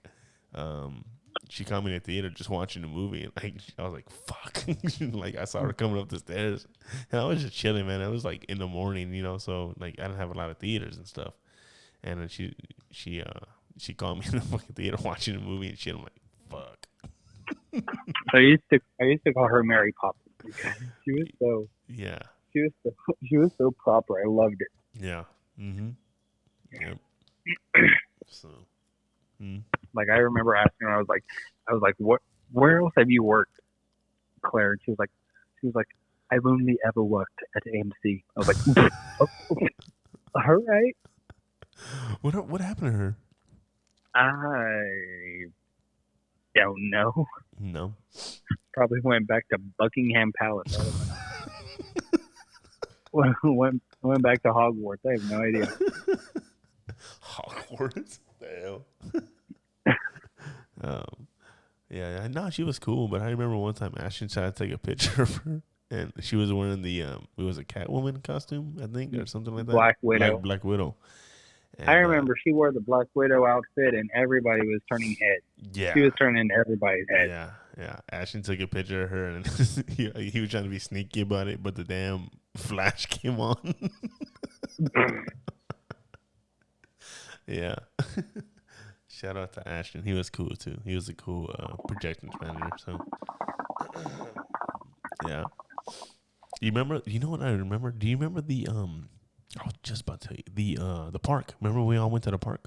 she caught me in the theater just watching the movie, and like I was like, "Fuck!" Like I saw her coming up the stairs, and I was just chilling, man. It was like in the morning, so like I didn't have a lot of theaters and stuff. And then she caught me in the fucking theater watching the movie and shit. I'm like, "Fuck." I used to call her Mary Poppins because she was so Yeah. she was so she was so proper. I loved it. Yeah. Mm-hmm. Yep. So. Mm. Like I remember asking her, I was like, what? Where else have you worked, Claire? And she was like, I've only ever worked at AMC. I was like, oh, all right. What happened to her? I don't know. No. Probably went back to Buckingham Palace. Went back to Hogwarts. I have no idea. Hogwarts? The hell? Yeah, no, she was cool, but I remember one time Ashton tried to take a picture of her, and she was wearing it was a Catwoman costume, I think, or something like that. Black Widow. Black Widow. And, I remember she wore the Black Widow outfit, and everybody was turning heads. Yeah. She was turning everybody's head. Yeah. Ashton took a picture of her, and he was trying to be sneaky about it, but the damn flash came on. Yeah. Shout out to Ashton. He was cool too. He was a cool projections manager. So, yeah. You remember? You know what I remember? Do you remember the I was just about to tell you the park. Remember we all went to the park,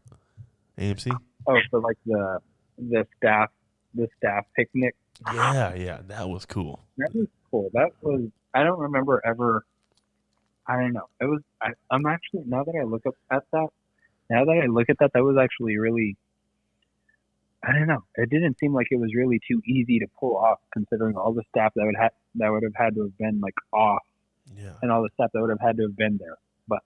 AMC. Oh, so like the staff picnic. Yeah, that was cool. That was cool. That was. I don't remember ever. I don't know. It was. I'm actually now that I look up at that. Now that I look at that, that was actually really. I don't know. It didn't seem like it was really too easy to pull off, considering all the staff that would have had to have been like off, Yeah. and all the staff that would have had to have been there. But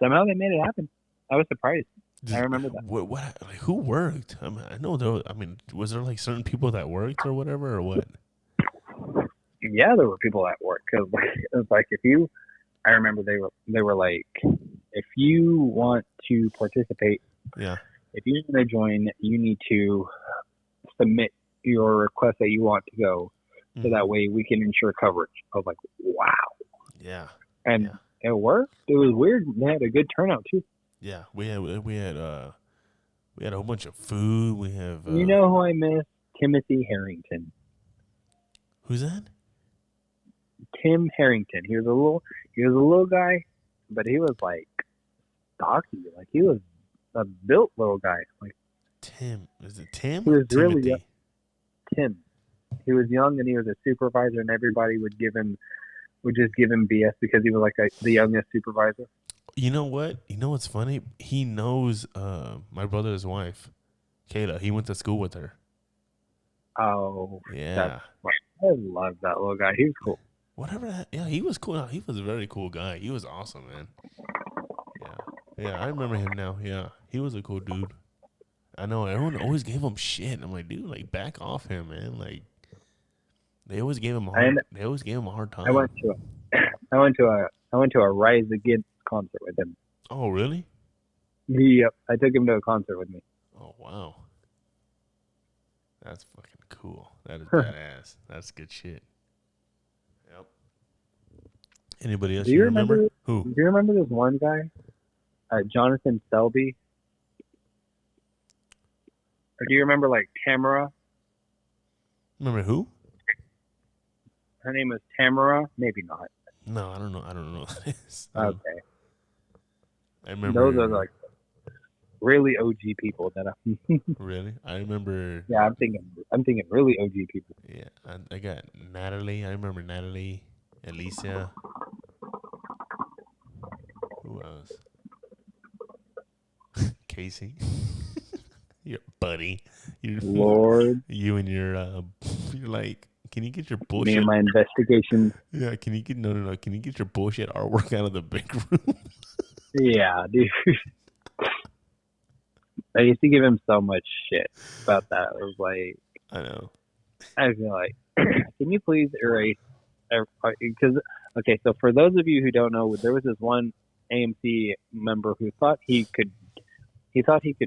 somehow they made it happen. I was surprised. I remember that. What like, who worked? I mean, I know there. I mean, was there like certain people that worked or whatever or what? Yeah, there were people at work because it was like if you. I remember they were like, if you want to participate, Yeah. if you want to join, you need to submit your request that you want to go, so that way we can ensure coverage. I was like, wow, Yeah. and Yeah. it worked. It was weird. They had a good turnout too. Yeah. We had a whole bunch of food. We have. You know who I miss? Timothy Harrington. Who's that? Tim Harrington. He was a little guy, but he was like stocky. Like he was a built little guy. Like Tim. Is it Tim? he was really Timothy? young. Tim. He was young and he was a supervisor, and everybody would just give him BS because he was like the youngest supervisor. You know what? You know what's funny? He knows my brother's wife, Kayla. He went to school with her. Oh, Yeah. I love that little guy. He was cool. Whatever that. Yeah, he was cool. No, he was a very cool guy. He was awesome, man. Yeah, I remember him now. Yeah, he was a cool dude. I know everyone always gave him shit. I'm like, dude, like back off him, man. Like they always gave him a hard time. I went to a Rise Against concert with him. Oh, really? Yep, I took him to a concert with me. Oh, wow. That's fucking cool. That is badass. That's good shit. Yep. Anybody else Do you remember? Who? Do you remember this one guy, Jonathan Selby? Or do you remember like Tamara? Remember who? Her name is Tamara. Maybe not. No, I don't know. I don't know. Okay. I remember. Those are like really OG people that I. Really? I remember. Yeah, I'm thinking really OG people. Yeah, I got Natalie. I remember Natalie, Alicia. Who else? Casey. Your buddy. Lord. You and your you're like, can you get your bullshit? Me and my investigation. Yeah, can you get no? Can you get your bullshit artwork out of the big room? Yeah, dude. I used to give him so much shit about that. It was like, I know. I feel like, can you please erase? Because okay, so for those of you who don't know, there was this one AMC member who thought he could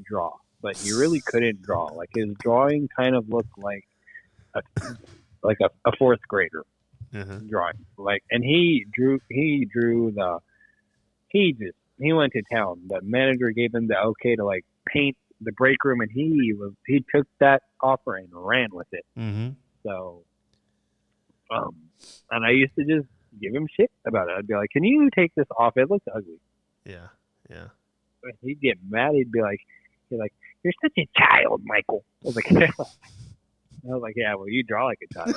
draw, but he really couldn't draw. Like his drawing kind of looked like a fourth grader drawing. Like, and he went to town. The manager gave him the okay to like paint the break room, and he took that offer and ran with it. Mm-hmm. So, and I used to just give him shit about it. I'd be like, "Can you take this off? It looks ugly." Yeah. He'd get mad. He'd be like, "You're such a child, Michael." I was like, "Yeah, well, you draw like a child."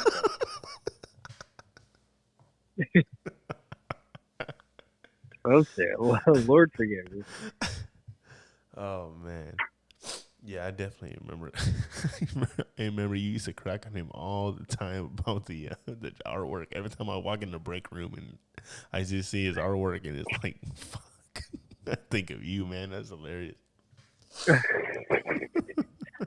Lord forgive me. Oh man. Yeah, I definitely remember. I remember you used to crack on him all the time about the artwork. Every time I walk in the break room and I just see his artwork, and it's like, fuck. I think of you, man. That's hilarious.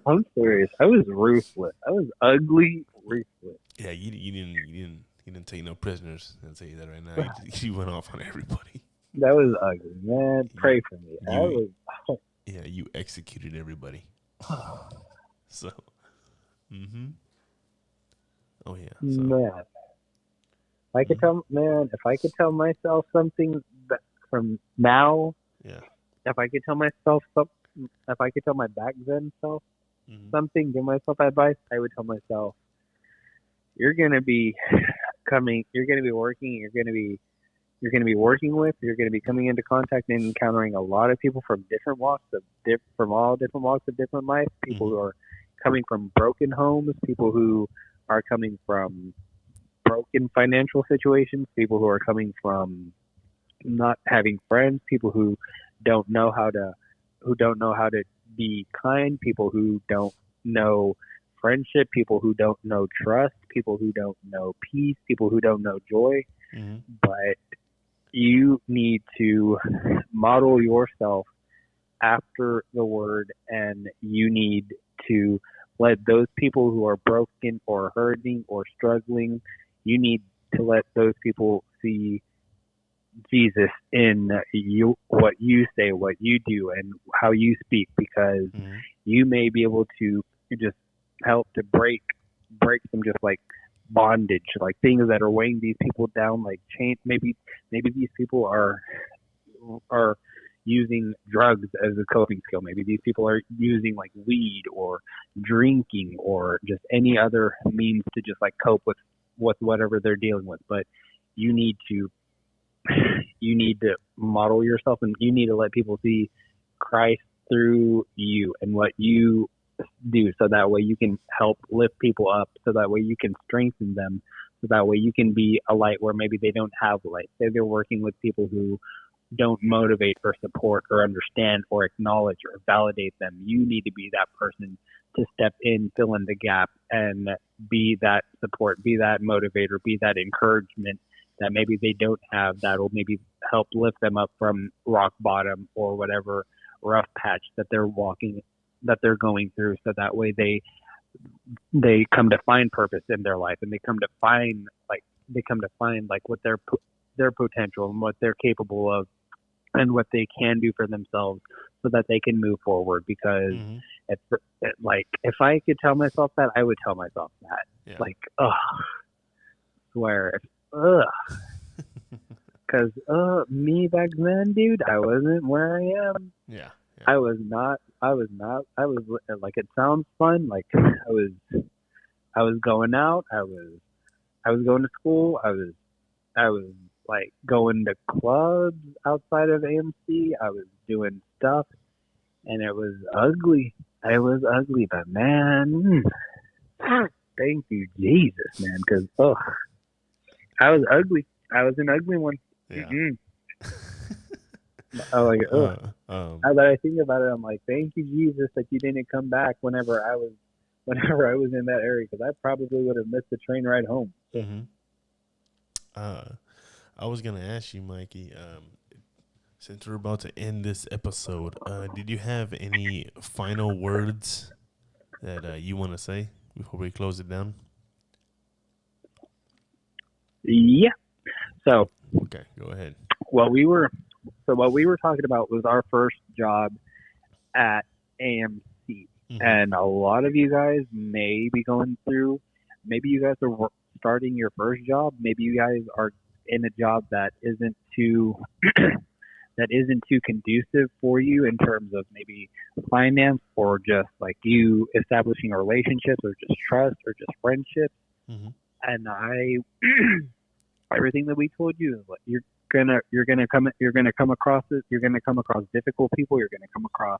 I'm serious. I was ruthless. I was ugly, ruthless. Yeah, you didn't take no prisoners. I'll tell you that right now. You went off on everybody. That was ugly, man. Pray for me. Yeah, you executed everybody. So, oh yeah. So. Man, if I could tell myself something from now, yeah. If I could tell myself something, if I could tell my back then self something, give myself advice, I would tell myself, you're gonna be working, you're gonna be working with, you're gonna be coming into contact and encountering a lot of people from different walks of different life, people who are coming from broken homes, people who are coming from broken financial situations, people who are coming from not having friends, people don't know how to who don't know how to be kind, people who don't know friendship, people who don't know trust, people who don't know peace, people who don't know joy. Mm-hmm. But you need to model yourself after the word, and you need to let those people who are broken or hurting or struggling, you need to let those people see Jesus in you, what you say, what you do, and how you speak, because Mm-hmm. you may be able to just help to break some just like bondage, like things that are weighing these people down, like change. Maybe these people are using drugs as a coping skill. Maybe these people are using like weed or drinking or just any other means to just like cope with whatever they're dealing with. But you need to you need to model yourself, and you need to let people see Christ through you and what you do, so that way you can help lift people up, so that way you can strengthen them, so that way you can be a light where maybe they don't have light. Say they're working with people who don't motivate or support or understand or acknowledge or validate them. You need to be that person to step in, fill in the gap, and be that support, be that motivator, be that encouragement that maybe they don't have, that will maybe help lift them up from rock bottom or whatever rough patch that they're going through, so that way they come to find purpose in their life, and they come to find like what their potential and what they're capable of and what they can do for themselves, so that they can move forward. Because Mm-hmm. if I could tell myself that, I would tell myself that. Yeah. Like, swear, ugh. Because me back then, dude, I wasn't where I am. Yeah. Yeah. I was not. I was not. I was like, it sounds fun. Like I was going out. I was going to school. I was like going to clubs outside of AMC. I was doing stuff, and it was ugly. It was ugly, but man, thank you, Jesus, man. Because I was ugly. I was an ugly one. Yeah. I was like, now that I think about it, I'm like, thank you, Jesus, that you didn't come back whenever I was in that area, because I probably would have missed the train ride home. Mm-hmm. I was gonna ask you, Mikey. Since we're about to end this episode, did you have any final words that you want to say before we close it down? Yeah. So Okay, go ahead. what we were talking about was our first job at AMC, Mm-hmm. and a lot of you guys may be going through. Maybe you guys are starting your first job. Maybe you guys are in a job that isn't too conducive for you in terms of maybe finance, or just like you establishing a relationship, or just trust, or just friendship. Mm-hmm. And everything that we told you is like, you're gonna come across this. You're gonna come across difficult people. You're gonna come across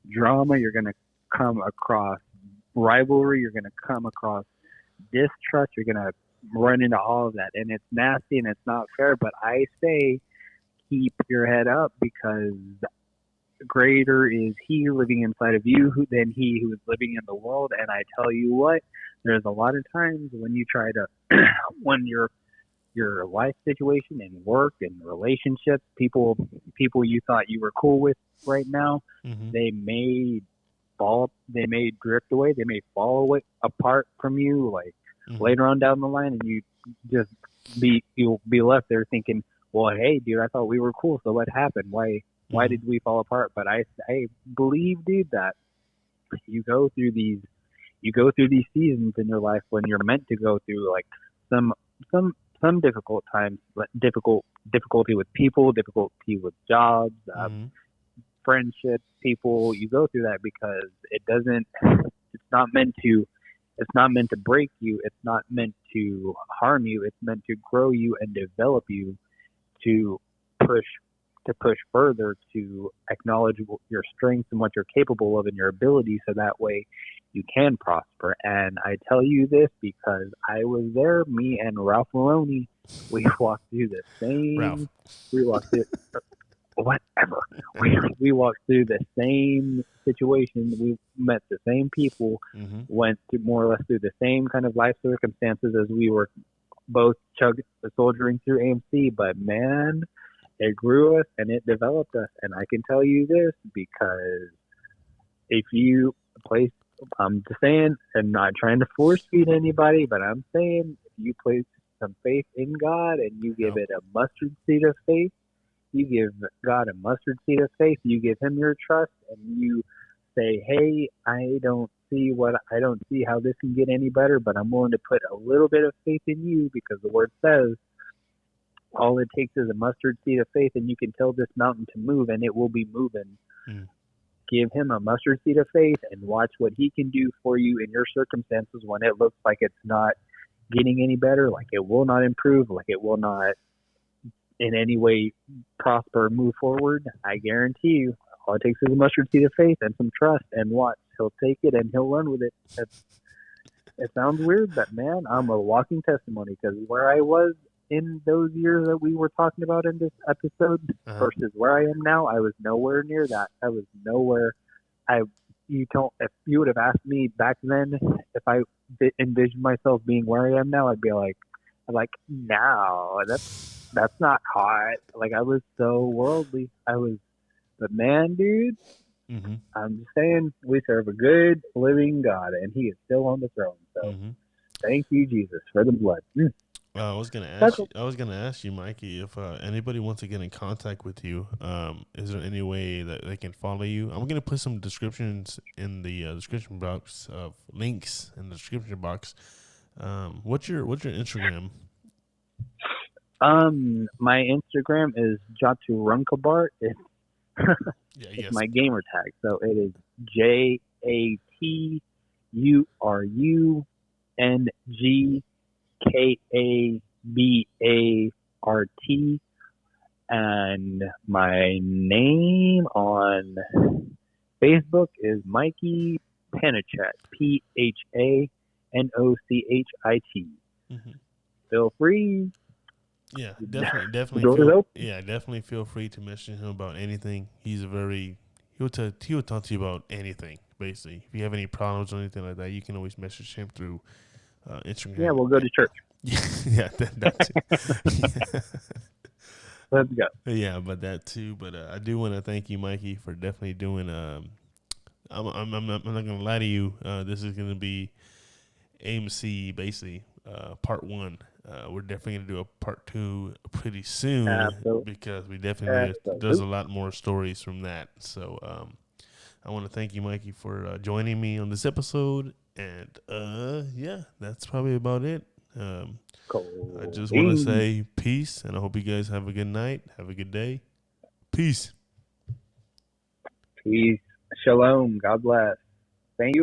drama. You're gonna come across rivalry. You're gonna come across distrust. You're gonna run into all of that, and it's nasty and it's not fair. But I say, keep your head up, because greater is He living inside of you than he who is living in the world. And I tell you what, there's a lot of times when you try to, when your life situation and work and relationships, people you thought you were cool with right now, Mm-hmm. they may drift away, they may fall away apart from you, like Mm-hmm. later on down the line, and you'll be left there thinking, well, hey, dude, I thought we were cool, so what happened? Why Mm-hmm. did we fall apart? But I believe, dude, that you go through these seasons in your life when you're meant to go through like some difficult times, difficulty with people, difficulty with jobs, Mm-hmm. friendships, people. You go through that because it's not meant to break you. It's not meant to harm you. It's meant to grow you and develop you, to push further, to acknowledge your strengths and what you're capable of and your abilities, so that way you can prosper. And I tell you this because I was there. Me and Ralph Maloney, we walked through the Ralph. same. We walked through whatever. We walked through the same situation. We met the same people. Mm-hmm. Went through more or less through the same kind of life circumstances as we were both soldiering through AMC. But man, it grew us and it developed us. And I can tell you this because if you place, I'm just saying, and not trying to force feed anybody, but I'm saying if you place some faith in God and you give it a mustard seed of faith, you give God a mustard seed of faith, you give him your trust, and you say, hey, I don't see how this can get any better, but I'm willing to put a little bit of faith in you because the word says all it takes is a mustard seed of faith and you can tell this mountain to move and it will be moving. Give him a mustard seed of faith and watch what he can do for you in your circumstances when it looks like it's not getting any better, like it will not improve, like it will not in any way prosper or move forward. I guarantee you, all it takes is a mustard seed of faith and some trust, and watch. He'll take it and he'll run with it. It sounds weird, but man, I'm a walking testimony because where I was in those years that we were talking about in this episode versus where I am now, I was nowhere near that. I was nowhere. If you would have asked me back then if I envisioned myself being where I am now, I'd be like, no, that's not hot. Like I was so worldly. But man, dude, I'm just saying we serve a good living God, and He is still on the throne. So thank you, Jesus, for the blood. I was gonna ask you, Mikey, if anybody wants to get in contact with you, is there any way that they can follow you? I'm gonna put some descriptions in the description box of links in the description box. What's your Instagram? My Instagram is Jaturunkabart. It's my gamer tag, so it is JATURUNGKABART, and my name on Facebook is Mikey Panachit, PHANOCHIT. Feel free. Yeah, definitely. Definitely feel free to message him about anything. He'll talk to you about anything. Basically, if you have any problems or anything like that, you can always message him through Instagram. Yeah, we'll go to church. Yeah, that too. Let's go. Yeah, but that too. But I do want to thank you, Mikey, for definitely doing. I'm not gonna lie to you. This is gonna be AMC basically part 1. We're definitely going to do a part 2 pretty soon. Absolutely. Because we definitely there's a lot more stories from that. So I want to thank you, Mikey, for joining me on this episode. And that's probably about it. Cool. I just want to say peace, and I hope you guys have a good night. Have a good day. Peace. Peace. Shalom. God bless. Thank you.